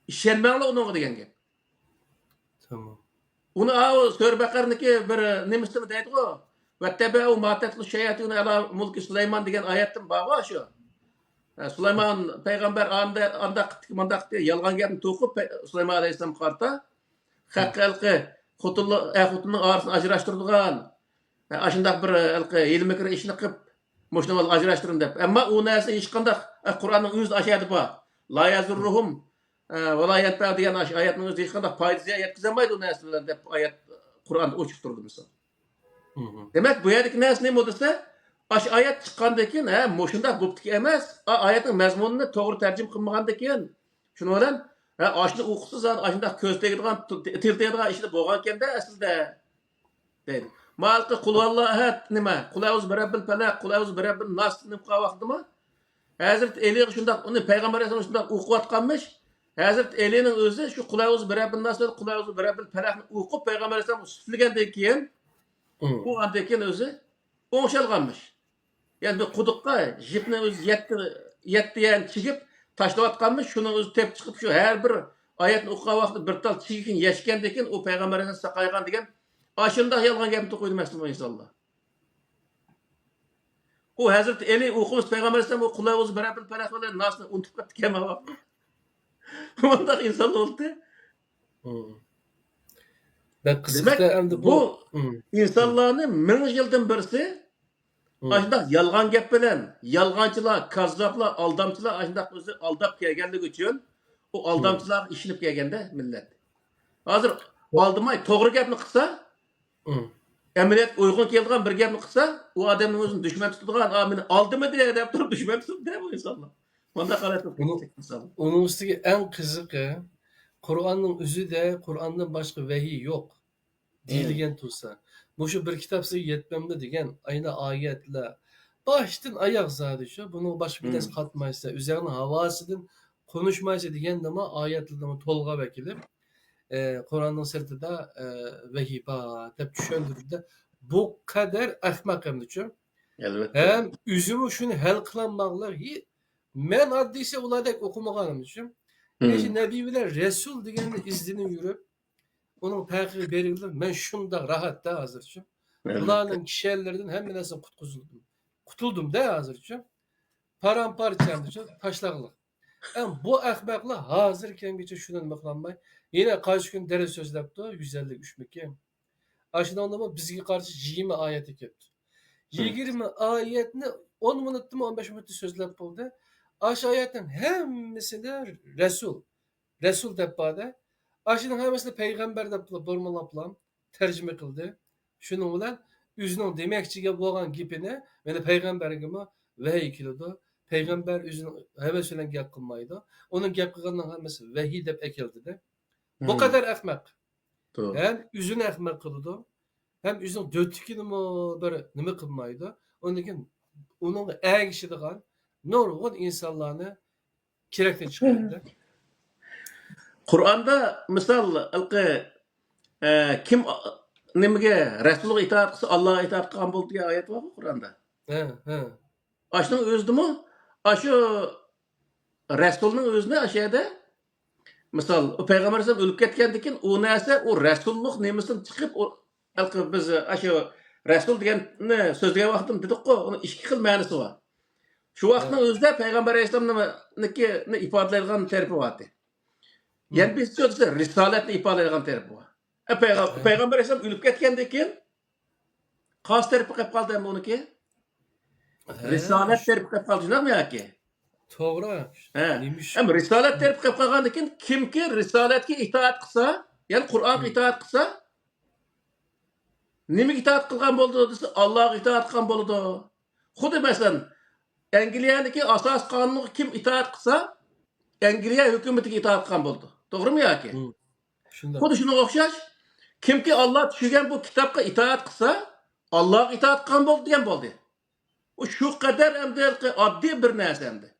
İşenmeğle onun diyen gap. Tamam. Onu o Sör-Bakar'niki bir nemisini deydi o. Ve tebe'u ma'tetlu şeyatine ala mulki Süleyman diyen ayetin bağı şu. Süleyman peygamber andak yalgan gapni to'qib Süleyman Aleyhisselam qarta haqqi xutunun arasını ajrashtirdigan aşındaq bir ilmikri ishni qilib mushuni ajrashtirin deb. Ammo u narsa hech qanday Qur'onning o'zida ashadi bor. La yazurruhum va la yanfa degan oyatning o'zida hech qanday foyda yetkazolmaydi u narsalar deb oyat Qur'onda o'chib turdi misol. Demak bu yerdagi narsa nima desa aş ayet çıkandan keyin moşunda bo'ptiki emas, ayetning mazmunini to'g'ri tarjim qilmagandan keyin shuni bilan ashni o'qisiz ashunda ko'z tegadigan til tegadigan ishni bo'lgan ekanda aslida deydi. Malqi qulvallohu ahad nima? Qul a'uz birabbil falaq, qul a'uz birabbil nas deb qo'ygan vaqtimi? Hazrat Eli shunda uni payg'ambar alayhisalom shunda o'qiyotganmish. Hazrat Elining o'zi shu qul a'uz birabbil nas, qul a'uz birabbil falaqni o'qib payg'ambar alayhisalom suflagandan keyin u andan keyin o'zi o'ng'shalganmish. Yani bir kudukka jipni o'zi yetti yani chigib tashlayotganmish, shuni o'zi tep chiqib shu har bir oyatni o'qigan vaqtida bir tal chigikin yashgandan keyin u payg'ambardan saqaygan degan ashundoq yolg'on gapni qo'ydi masalan insonlar. U Hazrat Eli o'qimiz payg'ambardan o qulay o'zi birabbil falaq bilan nasni unutib ketdi kema vaqt. Bunday inson bo'ldi. Ben kısıkta endi bu insonlarning 1000 yildan birisi aşındaq yalgan gap bilen, yalgancılar, kazzaplar, aldamçılar aşındaq özü aldap kelgenlik üçün o aldamçılar işinip kelgende millet. Hazır aldımay toğru gapni qilsa, emniyet uygun keldigan bir gapni qilsa, o adamning o'zini düşman tutadigan, meni aldimi deb turib düşman tutadi bu insonlar. Bunda qaratib inson. Onun üstüge en kızıkı Kur'an'ın özü de Kur'an'dan başka vahiy yok. Deyilgen tursa. Bu şu bir kitapsı yetmemde degen aynı ayetler. Baştan ayak zaten şu. Bunu başka bir ders katmaysa, üzerine havasının konuşmaysa degen de ayetlerden tolga vekilip Kur'an'ın sırtında vehiba tep düşündürüp de bu kadar ahmak hem düşün. Hem üzümü şunu hel kılanmaklar men addiyse uladek okumağanım düşün. Eşi Nebi bilen Resul degenin izdini yürüp onun takibi berildi. Ben şunda rahat da hazırçım. Elbette. Bularının kişilerden hem nesin kutkuzuldum. Kutuldum da hazırçım. Paramparçandıçım. Taşlaklık. Ama bu ahmakla hazırken geçe şunun baklanmay. Yine kaç gün dere sözlepti. 153 mekke. Aşıdan onda bizge karşı 20 ayeti kepti. 20 ayetini 10 minuttu mu 15 minuttu sözlep buldu. Aşı ayetin hemmisinde Resul. Resul debbade. Aşının hemmisinde peygamber debbade bormalaplam tercüme kıldı. Şunun bilen üzünün demekçiге boğan gipini meni peygamberime vahiy kilidi. Peygamber üzünün heves bilen gap kılmaydı. Onun gap kılgandan hemmisi vahiy dep ekildi de. Bu kadar ahmak. Doğru. Hem üzün ahmak kıldı. Hem üzün dötükini mi böyle nime kılmaydı. Onun için onun ergişidiğen nurgun insanlarını kirekten çıkardı. Kur'an'da misal kim nimege Resulullah itaat kılsa Allah'a itaat kılgan boldu diye ayet var mı Kur'an'da? He. Aşının özü mü? Aşı Resul'ün özüne aşağıda misal o Peygamber Aleyhisselam ölüp ketkendikin o neyse o Resululuk nemisini çıkıp o biz aşı Resul diyen sözlüğe vaktim dedik ko onun iki xil manisi var. Şu vaxtın özüde Peygamber Aleyhisselam'ın ifadelerden tarifi vardı. Yani biz sözde risaletni ifadelerden tarifi var. Peygamber Aleyhisselam ölüp ketkendikin kas tarifi kep kaldı hem onu ki? Risalet tarifi kep kaldı canım ya ki? Doğru. Neymiş? Ama risalet tarifi kep kalgandikin kim ki risaletki itaat kısa yani Kur'an'a itaat kısa nime itaat kılgan boldu dese Allah'a itaat kılgan boldu. Xudu mesela Angliya'daki asas kanunu kim itaat kılsa Angliya hükümetiga itaat kılgan boldu. Doğru mu ya ki? Xudu şuna okşaş. Kim ki Allah düşürgen bu kitapka itaat kılsa Allah'a itaat kılgan boldu diyen boldu. O şu kadar emdi addi bir nersendi.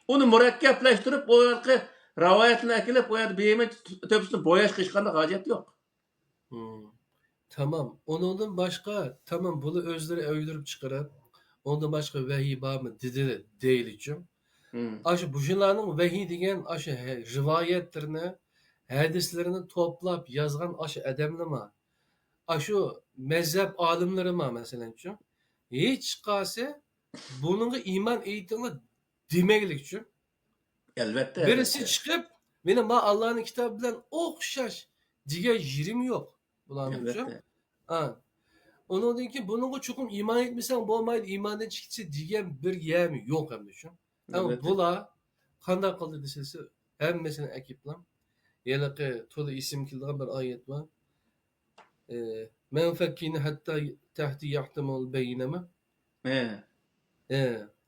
Onu mürekkepleştirip o yılki ravayetine ekilip o yılki beyime töpüsünü boyaş kışkanda hacet yok. Tamam. Ondan başka tamam bunu özleri öldürüp çıkarıp ondan başka vahiy var mı dedi değil için. Aşı bujinlarının vahiy degen aşı rivayetlerini hadislerini toplap yazgan aşı edemli mi? Aşı mezhep alimleri mi mesela için? Hiç kase bunun iman eğitimini demeklik için. Elbette. Birisi çıkıp benim Allah'ın kitabı bilen okşaş diye yerim yok. Bulanın için. Onun için ki bunun çokum iman etmişsen bu olmaydı imandan çıksa diyen bir yemi yok hem düşün. Ama bula kanda kaldı desesi hem mesela ekiplam. Yani ki toda isim kilden bir ayet var. Men fekkini hatta tahti yahtemul beyneme.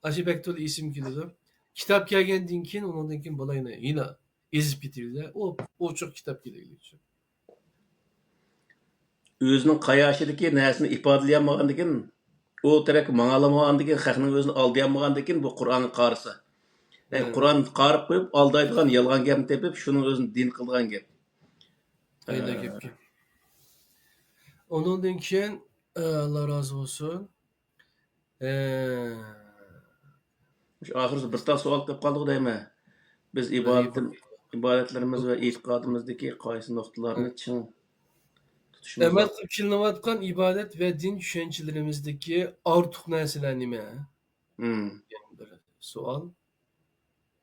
Aşı bektoda isim kilden. Kitap gelgendiğin kin ondan kin balayına yine iz bitirdi. O çok kitap geliyor. Özünün qayaşıdaki näsini ifadaleyamagandikin, o terek maňalamagandikin, haknyň özüni aldaýamagandikin bu Qur'any qarsa. Qur'an qarıp koyup aldaýdygan ýalgan gep tepip şunun özüni din kılgan gep. Öyle gepki. Ondan keyin Allah razı olsun. Şu ahirsi bir ta sual kep kaldyk diýme. Biz ibadetlerimiz we itiqadymyzdaki qaýsy noktalaryny çyň Emek kılınıvatkan ibadet ve din düşüncelerimizdeki artık nesile nime? Bir sual.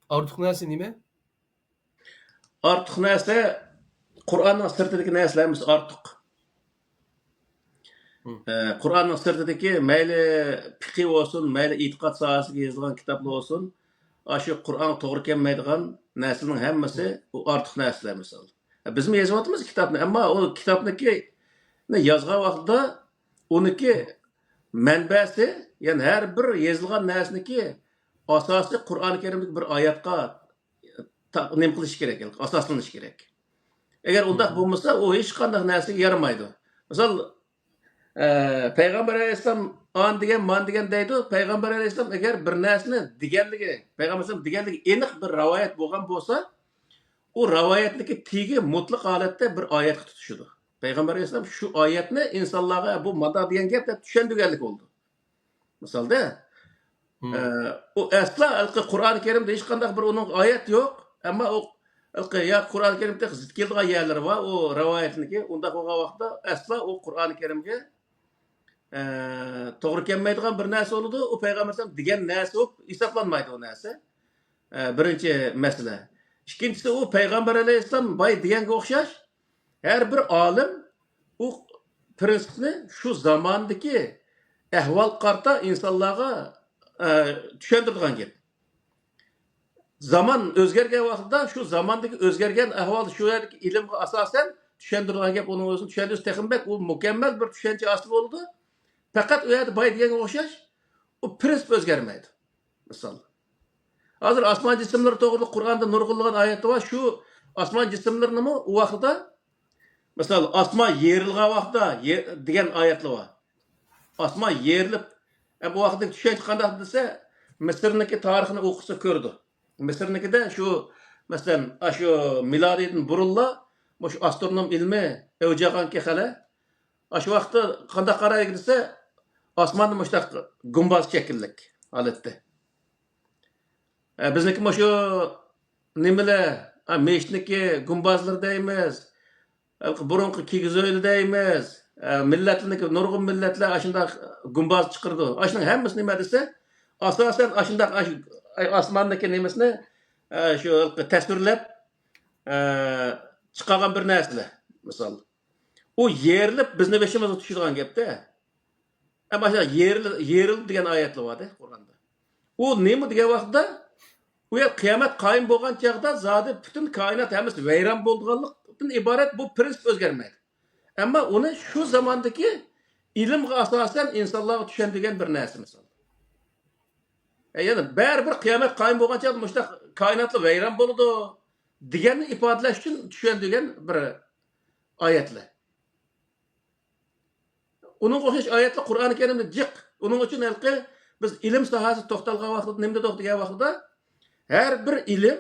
Artık nesile nime? Artık näse Kur'anyň sırtydaki näslerimiz artık. Kur'anyň sırtydaki meýli fiqih bolsun, meýli itiqad sahasyga ýazylgan kitaplar bolsun, aşy Kur'an togry kelmeýdigan näsliniň hemmesi o artık näsler misal. Biz mi ýazywatymyz kitapny, emma o kitapnyki yazgan vaqtda onunki menbäsi, yani her bir yazılgan näsniki asasy Kur'an-ı Kerimdeki bir ayatga nem kılış gerek, asaslanış gerek. Eger undaq bolmasa o hiç qanday näsege yaramaydy. Misal Peygamber Aleyhisselam an degen man degen deydi. Peygamber Aleyhisselam eger bir näsini digenligi, Peygamber Aleyhisselam digenligi enik bir rawayet bolgan bolsa, o rawayetliki tigi mutlaq halatda bir ayatga tutuşudy. Peygamber Aleyhisselam şu ayetni insanlarga bu mada diyen gep de düşendigenlik oldu. Misalda o asla Kur'an-ı Kerimde hiç qanday bir onun ayet yok, ama o Ya Qur'oni Karimda zid keladigan yerleri var, o rivayetniki. Unda bo'lgan vaqtda asla o Qur'oni Karimga to'g'ri kelmaydigan bir narsa bo'ladi. O payg'ambar alayhisalom degan narsa bo'lib hisoblanmaydi o narsa. Birinchi masala. Ikkinchisi o payg'ambar alayhisalom boy deganga o'xshash har bir olim o prinsipni shu zamondagi ahvol qarta insonlarga tushuntirgan gap. Zaman o'zgargan vaqtda shu zamondagi o'zgargan ahvol shu yerdagi ilmga asosan tushuntirgan gap uning o'zini tushundirish texnik u mukammal bir tushuncha asli bo'ldi. Faqat u yerda boy deganga o'xshash o prinsip o'zgarmaydi. Misol. Hozir osmon jismlari to'g'risida Qur'onda nurg'unlagan oyat bor. Shu osmon jismlarini u vaqtda misol osmon yerilgan vaqtda degan oyatlar bor. Osmon yerilib bu vaqtda tushuncha qanday desa Misrniki tarixini o'qisa ko'rdi. Misrnikida shu masalan shu milodiydan burunla shu astronom ilmi o'jaganki hali shu vaqtda qanday qaraydi desa osmonni mushtaq gumbaz shakllik holatda. Bizniki shu nimalar meshniki gumbazlar deymiz. Burunqi kigizo'yli deymiz. Millatlarniki nurg'un millatlar shunday gumbaz chiqirdi. Shuning hammasi nima desa asosan shunday osmonniki nimasini shu tasvirlab chiqargan bir narsalar. Misol u yerilib bizni beshimizga tushirgan gapda. Ama yeril degan oyatlar bor Qur'onda. U nima degan vaqtda u yer qiyomat qoyim bo'lgan chaqda zodi butun koinot hammasi vayron bo'lganlikdan iborat bu prinsip o'zgarmaydi. Ammo uni shu zamondagi ilmga asosan insonlarga tushuntirgan bir narsa misol. Yani baribir qiyomat qoyim bo'lgan chaqda mushta koinotlar vayron bo'ladi deganni ifodalash uchun tushuntirgan bir oyatlar. Onun o'xshash oyatlar Qur'oni Karimda jiq. Uning uchun halqi biz ilm sohasi to'xtalgan vaqtda nimda to'xtagan vaqtda her bir ilim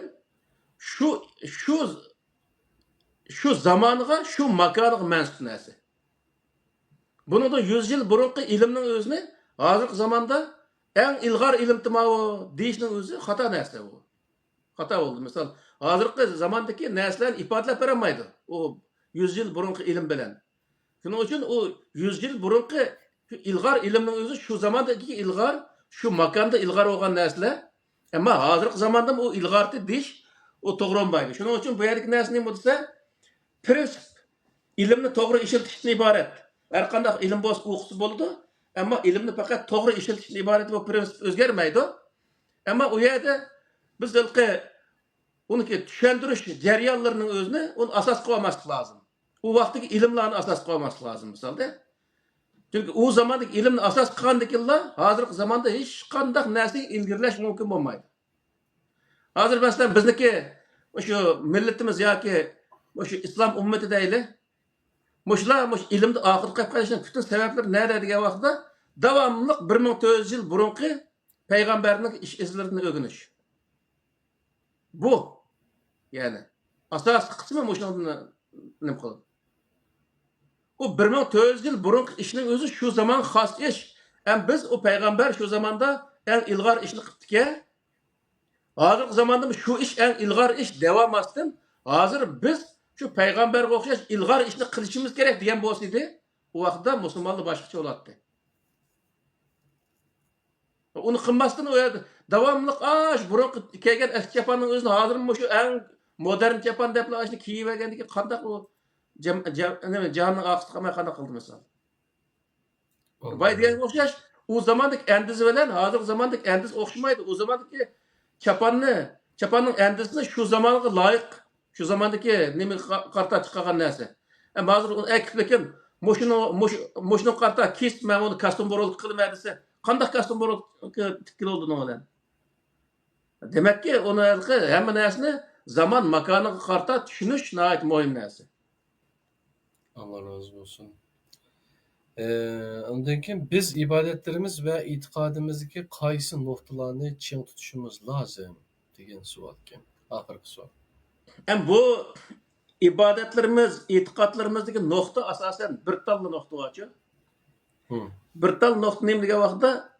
şu zamaniga, şu makoniga mansub narsa. Buningda 100 yil burunqi ilmning o'zini hozirgi zamonda eng ilg'or ilm timovi deyishning o'zi xato narsa bu. Xato bo'ldi. Misol, hozirgi zamondagi narsalarni ifodalab berolmaydi. O 100 yil burunqi ilm bilan. Shuning uchun o 100 yil burunqi ilg'or ilmning o'zi shu zamondagi ilg'or, shu makonda ilg'or bo'lgan narsalar. Ama hozirgi zamonda o ilg'orni deyish o to'g'ri bo'lmaydi. Shuning uchun bu yerdagi narsa nima desa, prinsip ilmni to'g'ri ishlatishdan iborat. Har qanday ilm bo'lsa o'qisa bo'ladi, ammo ilmni faqat to'g'ri ishlatishdan iborat bu prinsip o'zgarmaydi. Ammo u yerda biz uni tushuntirish jarayonlarining o'zini uni asos qilmaslik lozim. U vaqtdagi ilmlarni asos qilmaslik lozim misolda. Chunki u zamondagi ilmni asos qilgandikinlar hozirgi zamonda hech qanday narsaga ilgirlash mumkin bo'lmaydi. Hozir masalan bizniki shu millatimiz yoki shu islom ummati deyli. Mushlar ilmda oxir qilib qolishning butun sabablari nada degan vaqtda davomli 1400 yil burunqi payg'ambarning ish izlarini o'rganish. Bu yani asosiy qismi mushuni nima qiladi? O 1400 yıl burunqi ishning o'zi shu zaman xos ish. Biz o payg'ambar shu zamonda eng ilg'or ishni qilibdik. Hozirgi zamonda shu ish eng ilg'or ish davomlasdan hozir biz shu payg'ambarga o'xshash ilg'or ishni qilishimiz kerak degan bo'lsa edi, u vaqtda musulmonlar boshqacha bo'ladi. Uni qilmasdan o yerda davomli burunqi kelgan eski chaponning o'zini hozir shu eng modern chapon deb ishni kiyib olgandiki qanday u jahonning oqisi qilmay qanday qildi misol. Boy degan o'xshash u zamondagi andiz bilan hozirgi zamondagi andiz o'xshamaydi. U zamondagi chaponning andizini shu zamonga loyiq, shu zamondagi nima qarta chiqqan narsa. Hozir uni akiflekin mushuni qarta kesma uni kostyum borolib qilma desa, qanday kostyum borolib tikil oldi bilan. Demakki, uni hamma narsani zaman makoniga qarta tushunish nihoyat muhim narsa. Allah razı olsun. Ondan keyin biz ibadetlerimiz ve itikadimizdeki qaysi noktalarını çiğ tutuşumuz lazım degan savol ekan. Oxirgi savol. Bu ibadetlerimiz, itikadlarimizdeki nokta asasen bir tal nokta var. Bir tal nokta nima degan vaqtda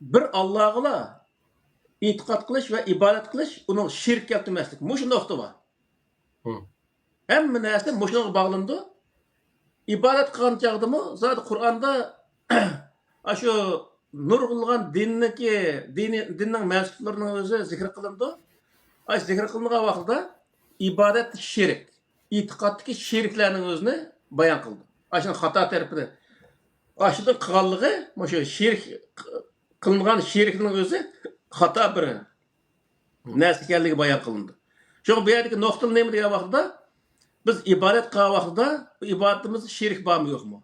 bir Allohga e'tiqod qilish va ibodat qilish uning shirk keltirmaslik. Mushu nuqta bor. Hı. Hamma narsa mushuga bog'landi. İbadet qilgan chog'dimi, zot Qur'onda shu nurg'ulg'an dinning mas'ullarining o'zi zikr qilindi. Ay zikr qilingan vaqtda ibodat shirk, e'tiqoddagi shirklarning o'zini bayon qildi. Ashuni xato tarafini ashuni qilganligi, o'sha shirk qilingan shirkning o'zi xato bir narsa ekanligi bayon qilindi. Shu bu yerdagi nuqta nima degan vaqtda biz ibodat qilgan vaqtda ibodatimizda shirk bormi yo'qmi?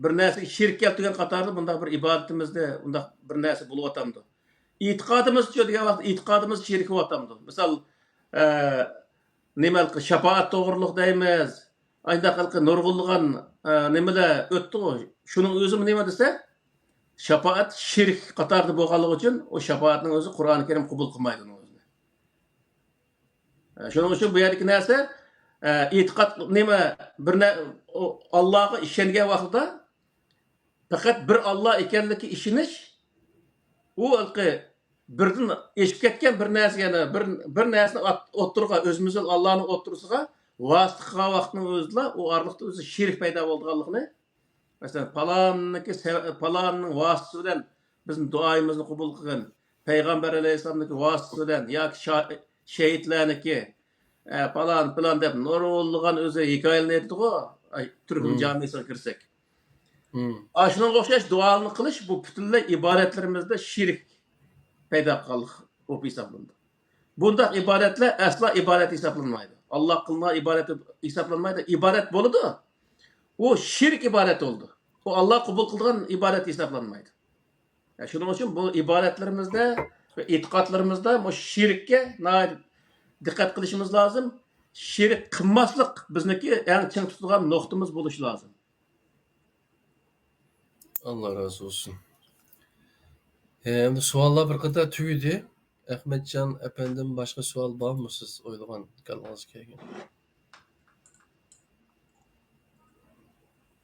Bir narsa shirk keltirgan qatorda bunda bir ibodatimizda bunda bir narsa bo'lib o'tamdi. E'tiqodimizcha degan vaqtda e'tiqodimiz shirk bo'latamdi. Misol, nima qilib shafaat to'g'riliq deymiz. Ayda qilib nurg'ulg'an nimalar o'tdi. Shuning o'zi nima desa, shafaat shirk qatorda bo'lganligi uchun o shafaatning o'zi Qur'oni Karim qabul qilmaydi uni o'zini. Shuning uchun bu yerdagi narsa e'tiqod nima bir Allohga ishongan vaqtda faqat bir Alloh ekanligiga ishonish u birdan eshib ketgan bir narsani bir narsani o'ttirga o'zimizning Allohning o'ttirisiga vasita qilgan vaqtning o'zida u orliqda o'zi shirk paydo bo'lganligini, masalan, palonning vasitasi bilan bizning duoyimizni qabul qilgan payg'ambar alayhissalomning vasitasi bilan yoki shahidlarniki palon deb nurg'ulg'an o'zi hikoyalarni aytdi-ku, Turkum jamiyasiga kirsak. Shunga o'xshash duolarni qilish bu butunlay ibodatlarimizda shirk paydo qilganlik bo'lib hisoblanadi. Bunda ibodatlar aslo ibodat hisoblanmaydi. Alloh qilgan ibodat hisoblanmaydi. Ibodat bo'ladi. U shirk ibodat bo'ldi. U Alloh qabul qilgan ibodat hisoblanmaydi. Shuning uchun bu ibodatlarimizda va e'tiqodlarimizda bu shirkka diqqat qilishimiz lozim. Shirk qilmaslik bizniki eng ching tutilgan nuqtamiz bo'lishi lozim. Allah razı olsun. Endi suallar bir kadar tüyüdü. Ahmetcan efendim başka sual var mı siz oylagan kalmanız kelgan?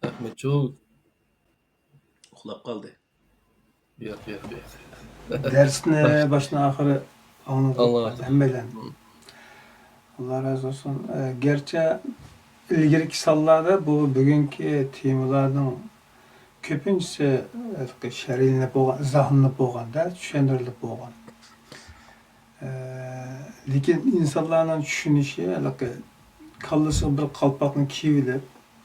Ahmetcan Uxlab qoldi. Yok. Dersini başına ahırı anladım. Allah Emmelen. Allah razı olsun. Gerçi ilgirki sallarda bu bugünkü temalarning köpüncüsü şerilinip boğan, zahınlıp boğan da, düşündürülüp boğan. Lekin insanların düşünüşü, kallısı bir kalpakını kivilip,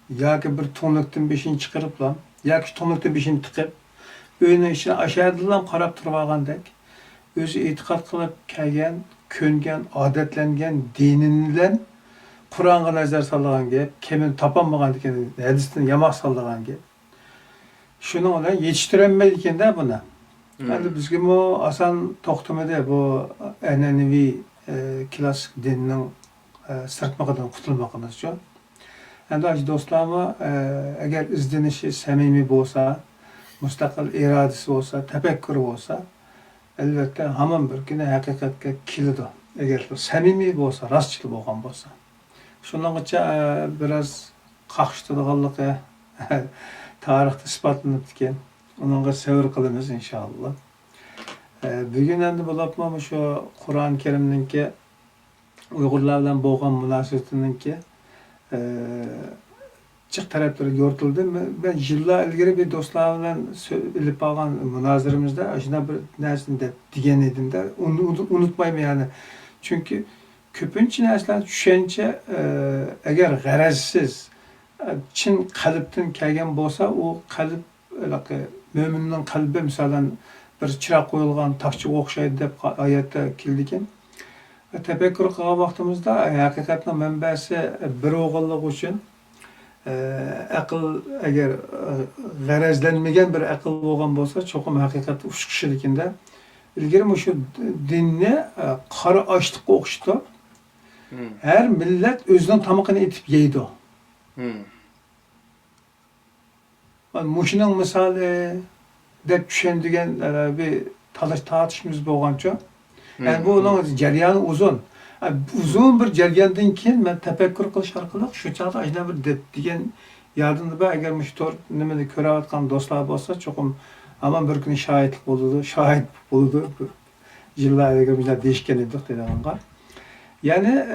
ya ki bir tonluktan beşini çıkarıp lan, ya ki tonluktan beşini tıkıp, öğünün içine aşağıdan qarab turvagandek, özü itiqat kılıp kelgen, köngen, adetlengen dininden Kur'an'a nazar sallagan gep, kemin tapanmagan diken, hadisten yamak sallagan gep. Şunu olan yetiştirenmeydiken de buna. Yani bizge bu asan toxtumede bu enenevi klasik dininin sırtmakadan kutulmakımız için. Yani da dostlarıma eğer izlenişi samimi olsa, müstakil iradesi olsa, tefekkürü olsa, elbette hamam bir güne hakikatka kilidi. Eğer samimi olsa, rastçılık olgan olsa. Şundan geçe biraz kakıştırdıqallık tarihte ispatlanıp diken. Onunla sevir kılımız inşallah. Bugün endi bulapmam şu Kur'an-ı Kerim'ninki Uygurlardan boğan münasebetininki çık tarafları görtüldü. Ben yıllar ilgili bir dostlarla ilip algan münazırımızda aşına bir nersinde digen edim de unutmayayım yani. Çünkü köpünçü nersler düşünce eğer garajsiz Çin kalpten kelgen bolsa o kalp müminnin kalbi misalan bir çırak koyulgan taşçı okşaydı dep ayette kildiken tefekkür kılgan vaqtimizda hakikatning manbasi bir o'g'illik uchun aql agar g'arazlanmagan bir aql bo'lgan bo'lsa cho'qim haqiqat uch kishilikda ilgari shu dinni qora ochliqqa o'xshitib har millat o'zining tomoqini etib yeydi. Muşunun misali dep düşündügen bir tartışmamız bo'lgancha. Yani bu onun jarayoni uzun. Uzun bir jarayondan keyin men tefekkür qilish orqali shu chaqda ajnabi deb degan yordamni bor. Agar mushtor nimani ko'rayotgan do'stlar bo'lsa, cho'qim Ama bir gün şahit buldu. Yıllar evvel değişken edik dediğinga. Yani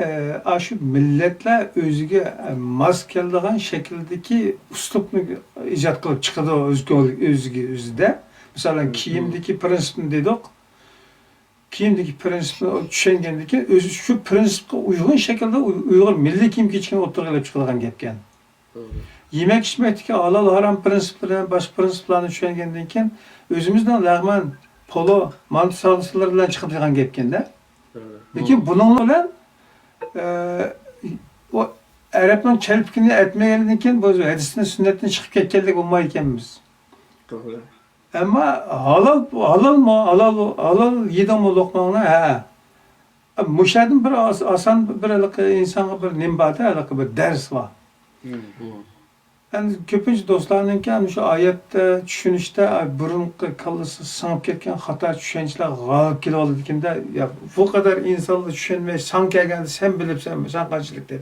şu milletler özüge mas keldiğin şekildeki üslupnu icat kılıp çıkıdı özüde. Mesela kiyimdeki prensipini dedik. Kiyimdeki prensipini düşüngendeki özü şu prensipke uygun şekilde Uygur milli kiyim keçken oturgulap çıkılgan gepken. Yemek içmekteki halal haram prensiplerine, baş prensiplerini düşüngendен keyin özümüzden lağman, polo, mantı salçalar bilen çıkıp çıkan gepken de. Lekin bunun bilen o Arap'ın çelpkini etmegeninden keyin bu hadisine sünnetten çıkıp ketkenlik olmay ekenmiz. Ama halal yedin o lokmağına ha. Müşahidin bir asan bir insana bir nimbada bir ders var. Yani köpünç dostlarınınki şu ayette düşünüşte burunqi kallası sınıp ketken hata düşünçler galip kelip oldu degende ya bu kadar insanlar düşünmey san kelgende sen bilipsen san qanchalik deb.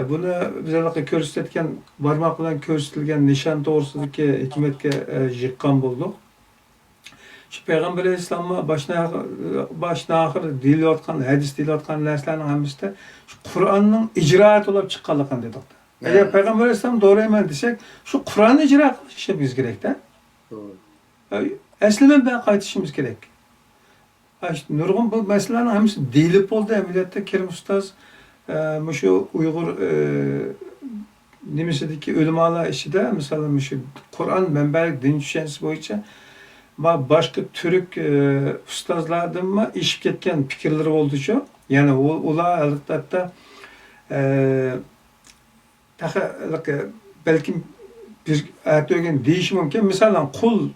Bunu bizlarga ko'rsatgan barmoq bilan ko'rsatilgan nishon to'g'risidagi hikmatga yiqqan bo'ldik. Şu Peygamber Aleyhisselam'a başına ahir deyilayotgan, hadis deyilayotgan narsalarning hammasida şu Qur'onning ijroat bo'lib chiqqanligini dedik. Eğer Peygamber Aleyhisselam doğru emen desek, şu Kur'an'ı icra etmemiz gerek de. Eslime ben qaytışımız gerek. İşte, nurgun bu meselelerin hepsi deyilip oldu. Emniyette Kerim Ustaz, şu Uygur Nimisi'deki ulemalar işi de, mesela şu Kur'an menbelik din düşüncesi boyunca başka Türk ustazlardan mı işip ketken fikirleri oldu şu. Yani ola elbette belki bir ertegen değişim mümkün. Mesela kul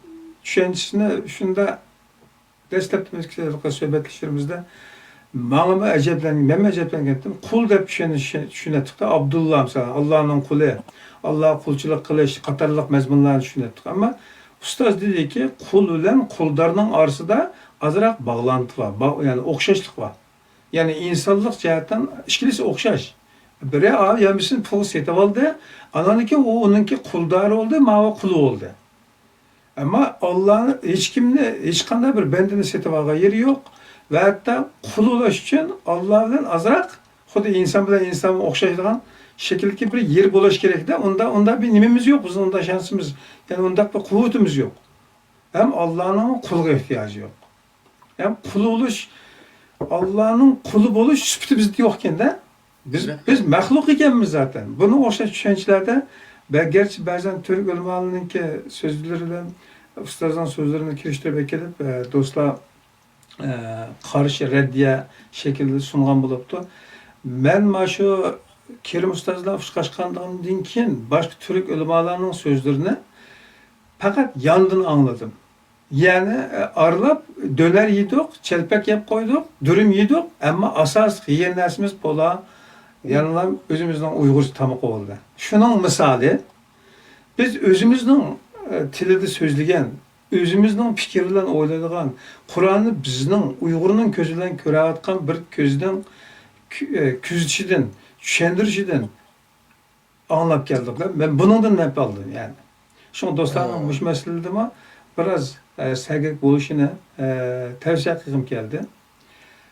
düşüncesini şunda desteklemek için sohbetleşlerimizde bana aceplendim. Kul dep düşünettik de Abdullah mesela Allah'ın kulu, Allah'a kulçuluk kılış, katarlık mezmunlarını düşünettik. Ama ustaz dedi ki kul ile kuldarının arasında azırak bağlantı var. Yani okşaşlık var. Yani insanlık cihetten işkilisi okşaş. Biri abi yemişsin pul setip aldı. Ananınki o onunki kuldarı oldu, mava kulu oldu. Ama Allah'ın hiç kanday bir bendini setip alga yeri yok. Ve hatta kul ulaş için Allah'dan azrak xudu insan bilen insan okşaydigan şekildeki bir yer bulaş gerek de onda bir nimemiz yok. Bizim onda şansımız yani onda bir kuvvetimiz yok. Hem Allah'ın kulga ihtiyacı yok. Hem kulu oluş Allah'ın kulu buluş süpütü bizde yokken de biz mahluk ekenmiz zaten. Bunu o'sha tushunchalarda gerçi bazen Türk ulamalarınınki sözleriyle ustazdan sözlerini kiriştirip kelip dostlar karşı reddiye şekilde sungan bo'libdi. Men şu Kerim ustazdan uçkaşkandan keyin başka Türk ulamalarının sözlerini fakat yandan anladım. Yani aralap döner yedik, çelpek yap koyduk, dürüm yedik ama asas yiyen nersimiz pola yanılan özümüzden Uygur tamık oldu. Şunun misali, biz özümüzden tilide sözlügen, özümüzden fikirlen oyladığan, Kur'an'ı bizden Uygur'un közünden köre atkan bir közden küzçiden, düşündürücüden anlap geldik. Ben bunundan nep aldım yani. Şunu dostlarım bu meselede ama biraz sergilik buluşuna tavsiye ettiğim geldi.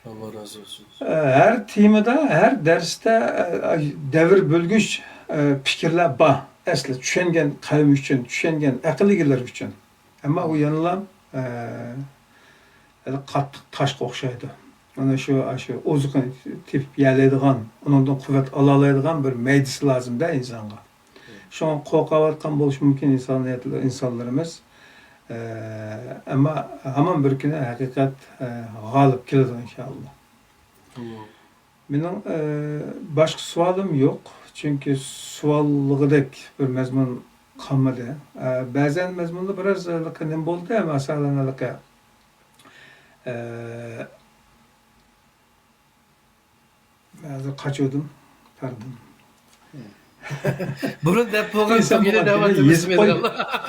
Allah razı olsun. Her temada, her derste devir bölgüç fikirler var. Aslı düşüngen kavim için, düşüngen akıllı girler için. Ama o yanılan katlık taş kokşaydı. Ona şu ozukun tip yerleydiğen, ondan kuvvet alalaydiğen bir meclisi lazım da insana. Şu an korkavatkan buluş mümkün insanlarımız. Ama hemen bir güne hakikat galip gelir inşallah. Benim başka sualım yok. Çünkü suallıgıdek bir mezmun kalmadı. Bazen mezmunda biraz ne oldu ama asalan kaçıyordum. Pardon. Burun dep boğansam yine devam etmemiz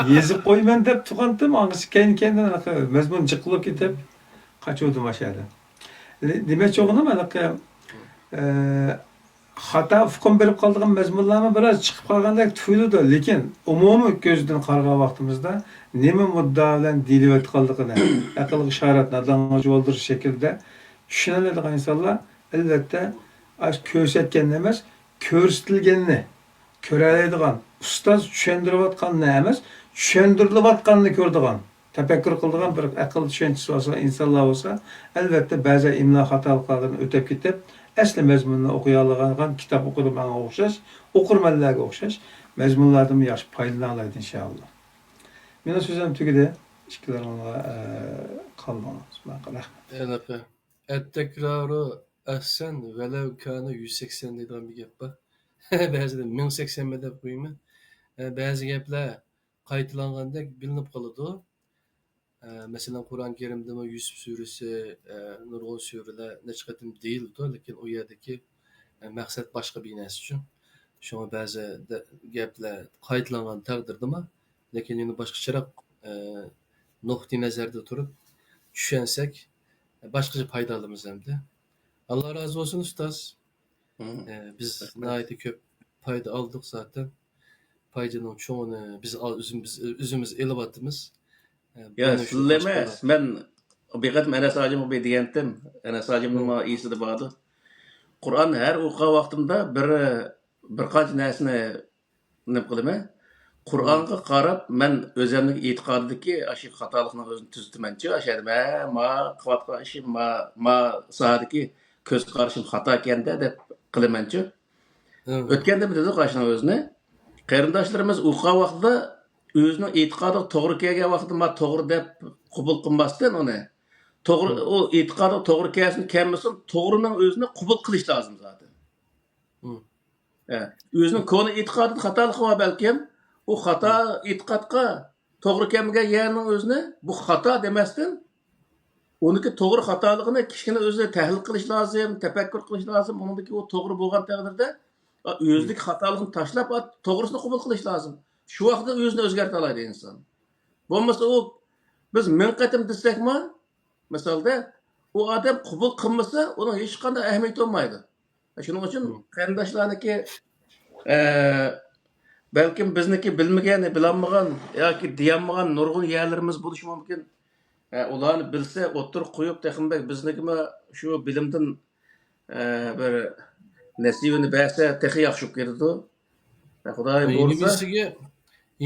Yezip koyman dep tuğandım. Angısı kendine mezmun çıkılıp gidip kaçıyordum aşağıda. Demek çoğuna mı xato hukm berib qoldigan mazmunlarni biroz chiqib qolgandek tuyuladi, lekin umumiy ko'zdan qarag'an vaqtimizda nima muddo bilan deyilayotganligini aqlga ishorat nadonga yo'ldirish shaklida tushunadigan insonlar albatta ko'rsatgan emas, ko'rsatilganini ko'ralaydigan, ustoz tushuntirayotganini emas, tushundirilayotganini ko'radigan, tafakkur qiladigan bir aql tushunchisi bo'lsa, insonlar bo'lsa, albatta ba'zi imlo xatoliklardan o'tib ketib, asli mazmunni o'qiy oladigan kitob o'qirmanga o'xshash, o'qirmanlarga o'xshash mazmunlardan yaxshi foydalana oladi inshaalloh. Meni so'zim tugadi. Ishkilarimga qolmaymiz. Rahmat. Anaqa at-takraru ahsan velav kana 180 deydigan bir gap bor. Ba'zida 1080 deb qo'yayman. Ba'zi gaplar qaytalangandek bilinib qoladi. Masalan, Qur'on Karimda Yusuf surasi, nurg'un suralar necha qatim deyildi, lekin u yerdagi maqsad boshqa bir narsa uchun. Shunga ba'zi gaplar qaytalangan taqdirdami, lekin yana boshqacharoq nuqtai nazarda turib tushunsak, boshqacha foyda olamiz hamda. Alloh razı olsun ustoz. Biz nihoyatda ko'p foyda oldik zaten. Foydaning cho'ngini biz o'zimiz elyapmiz. Ya sizlar emas, men beqat Enes Hacım'a degandim. Enes Hacım'ın iyisida bordi. Qur'on har o'qigan vaqtimda bir qancha narsani nima qilaman? Qur'onga qarab men o'zimning e'tiqodimdagi shu xatolikni o'zini tuzatamanchi, o'shada ma qilayotgan ishim, ma sohadagi ko'z qarashim xato ekanda deb qilamanchi. O'tganda bildik ashuni o'zini. Qarindoshlarimiz o'qigan vaqtida o'zining e'tiqodi to'g'ri kelgan vaqtda ma to'g'ri deb qabul qilmasdan uni to'g'ri o e'tiqodi to'g'ri kelsin kelmasin to'g'rining o'zini qabul qilish lozim zaten. O'zining koni e'tiqodi xatolik va balkim u xato e'tiqodga to'g'ri kelmagan yerning o'zini bu xato demasdan uniki to'g'ri xatoligini kishini o'zi tahlil qilish lozim, tafakkur qilish lozim. Uningdagi u to'g'ri bo'lgan taqdirda o'zlik xatoligini tashlab to'g'risini qabul qilish lozim. Shu vaqtda o'zini o'zgartira oladi inson. Bo'lmasa u biz ming qatim desakmi, misolda u odam qabul qilmasa, uning hech qanday ahamiyati bo'lmaydi. Shuning uchun qarindoshlarniki balkim bizniki bilmagan, bilolmagan yoki deyolmagan nurg'un yerlarimiz bo'lishi mumkin. Ularni bilsa, o'tirib qo'yib, texnik biznikimi shu bilimdan bir nasibini bersa, texi yaxshi keladi. Xudoy bo'lsa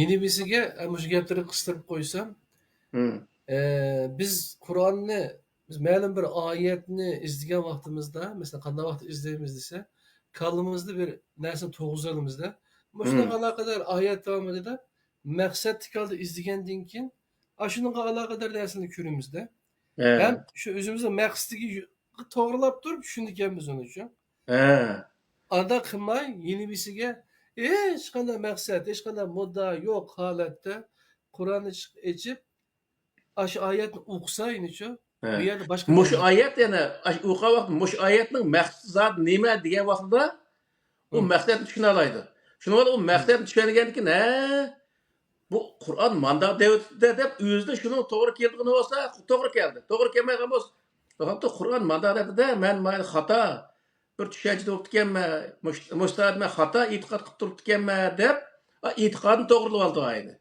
yeni birisiga shu gaplarni qistirib qo'ysam, biz Qur'onni biz ma'lum bir oyatni izlagan vaqtimizda, masalan, qanday vaqt izlaymiz desa, kallamizda bir narsani to'g'izamizda, shunga aloqador oyat davomida maqsadli holda izlagandan keyin shunga aloqador narsani ko'ramizda. Ham shu o'zimizning maqsadiga to'g'rilab turib tushunganmiz uni uchun. Anda qilmay yeni birisiga hech qanday maqsad, hech qanday mudda yo'q holatda Qur'onni ochib, shu oyatni o'qisa inichu, bu yerda boshqa mush oyat yana o'qigan vaqt mush oyatning maqsadi nima degan vaqtda u maqsadni tushuna oladi. Shuning uchun u maqsadni tushungandan keyin bu Qur'on manda devda deb o'zida shuni to'g'ri keldigini bo'lsa, to'g'ri keldi. To'g'ri kelmagan bo'lsa, to'g'ri Qur'on manda debda men xato bir tushuncha bo'lib ekanman, mustaqim xato e'tiqod qilib turibdi ekanman deb e'tiqodni to'g'rilab oldi ayni.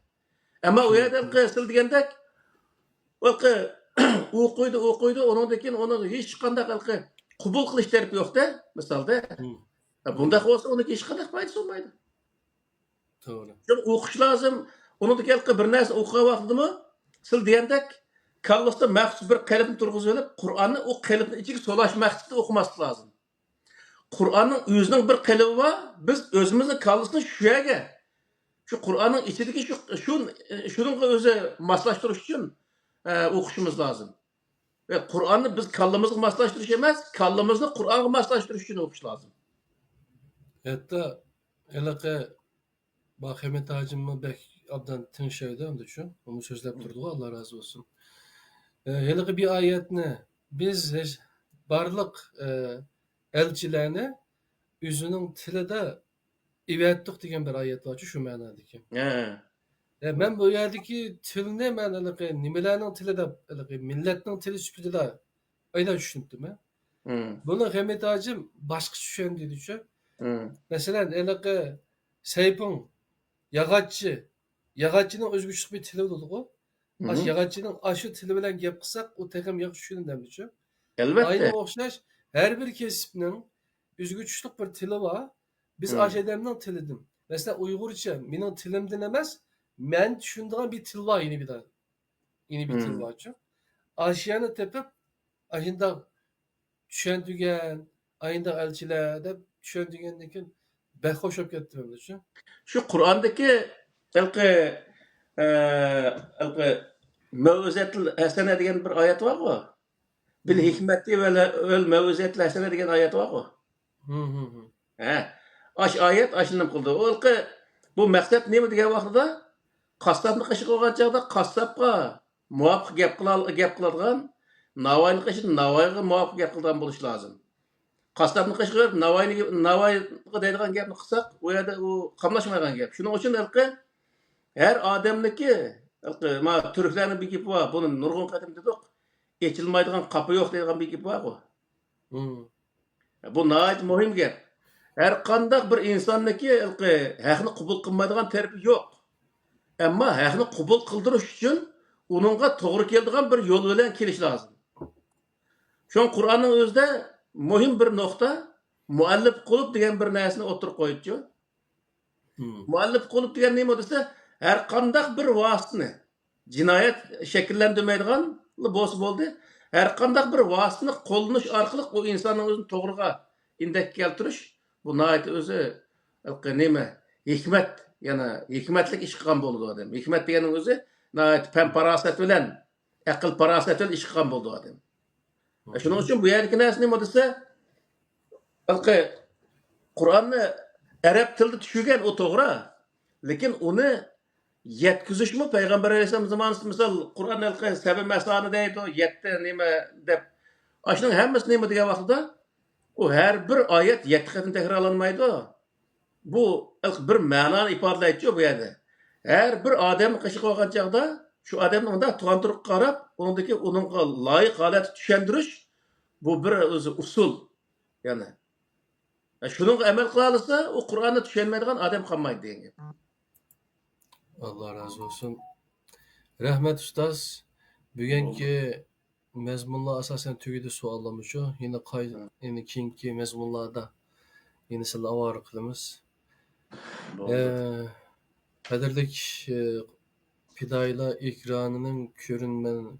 Ammo u yerda sil degandek o'qiydi, undan keyin uni hech qanday qabul qilish tarafi yo'qda, misolda. Bunda bo'lsa uni hech qanday foydasi bo'lmaydi. To'g'ri. Shuni o'qish lozim. Undan keyin bir narsa o'qigan vaqtidami, sil degandek kallasida maxsus bir qalbni turg'izib olib, Qur'onni o qalbning ichiga solash maqsadida o'qimaslik lozim. Qur'onning o'zining bir qalbi bor, biz o'zimizning kallasini shu yerga, shu Qur'onning ichidagi shuning o'zi moslashtirish uchun o'qishimiz lozim. Ve Qur'onni biz kallamizga moslashtirish emas, kallamizni Qur'onga moslashtirish uchun o'qish lozim. Hatta elaqa Bahmet Hacım'ı bek abdan tinşeydi hem de şu. Onu sözlep durdu. Allah razı olsun. Hele bir ayetini biz barlık elçilerine yüzünün tilide ivettik diyen bir ayet var. Şu manadaki. Ben bu yerdeki tilini ben nimelerinin tilide milletinin tili süpüdüler. Öyle düşündüm. Bunu Bahmet Hacım başka düşündüğü için Hı. Mesela anaqa Seyping, Yağatçı. Yağatçının özgüçlük bir tili olur o. Hı Aş hı. Yağatçının aşı tili bilen gap qilsak, o tekim yaxshi tushunadi. Aynı Elbette. o'xshash her bir kesipning özgüçlük bir tili var. Biz Hı. aş adamning tilidan. Mesela Uyg'urcha mening tilimdan emas, men tushunadigan bir til var yeni bir daha. Yeni bir til Hı. var. Aşiyani tepib, ayında tushundigan, ayında elchilar deb tushundigandan keyin baxo'sh bo'lib ketdi men uchun. Şu Kur'an'daki ilki ilki Mevzetil Hasene degan bir ayet var mı? Bil hikmeti ve öl mevzetil Hasene degan ayet var mı? He. Aş ayet aşınım kıldı. O ilki bu maksat nemi degan vaqtida qassobni qishi qilgan chog'da qassobga muvofiq gap qiladigan navoiyni qishi navoiyga muvofiq gap qiladigan bo'lishi lozim. Qassobni qishi qilib navoiyga deydigan gapni qilsak, u yerda u qamlashmaydigan gap. Shuning uchun ilki her odamniki ilki ma turklarning bir gapi bor. Buni nurg'un qatim dedik. Echilmaydigan qapı yo'q deydigan bir gap bor-ku. Bu nəhayət mühim gap. Hər qandaq bir insanniki ilki haqni qabul qılmaydigan tərəfi yo'q. Amma haqni qabul qildirish uchun uningga to'g'ri keladigan bir yo'l bilan kelish lozim. Şu Qur'onning o'zida muhim bir nuqta muallif qulub degan bir narsani o'tirib qo'yibdi. Muallif qulub degan nima desa, har qandaq bir vositani jinoyat shakllantirmaydigan bo'lsa bo'ldi. Har qandaq bir vositani qo'llanish orqali u insonning o'zini to'g'riga indak keltirish bu nəhayət o'zi nima hikmat, yana hikmatlik ish qilgan bo'ldi odam. Hikmat deganing o'zi nəhayət fan farosat bilan, aql farosat bilan ish qilgan bo'ldi odam. Shuning uchun bu yerdagi narsa nima desa, Qur'onni arab tilida tushungan o to'g'ri, lekin uni yetkazishmi payg'ambar alayhisalom zamonida misol Qur'onni sabi masoni deydi, 7 nima deb. Shuning hammasi nima degan vaqtida u har bir oyat 7 qatim takrorlanmaydi. Bu bir ma'noni ifodalaydi bu yerda. Har bir odamni qishi qo'ygan chog'da shu odamni unda tuğandırıp qarab, uningga loyiq holatni tushuntirish bu bir o'zi usul. Yani shuning amal qila olsa, u Qur'onni tushunmaydigan odam qolmaydi degan gap. Allah razı olsun. Rahmet Ustaz. Bugungi mezmunlar asosan tugidi savollamışo. Yine keyingi mezmunlarda yine sizlarni avora qilamiz. Qadrlik Fidoyilar ekranining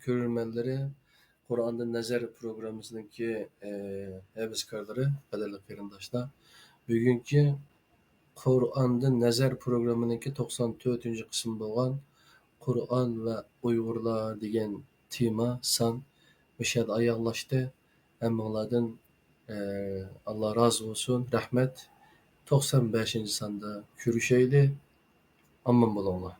ko'rurmanlari, Qur'ondan nazar programmamizningki heveskorlari, qadrli qarindoshlar. Bugungi Qur'ondan nazar programmaninki 94-qism bo'lgan Qur'on va Uyg'urlar degan tema son o'sha yerda oyoqlashdi. Hammalardan Allah razı olsun, rahmat. 95-sonda ko'rishaylik. Aman bo'linglar.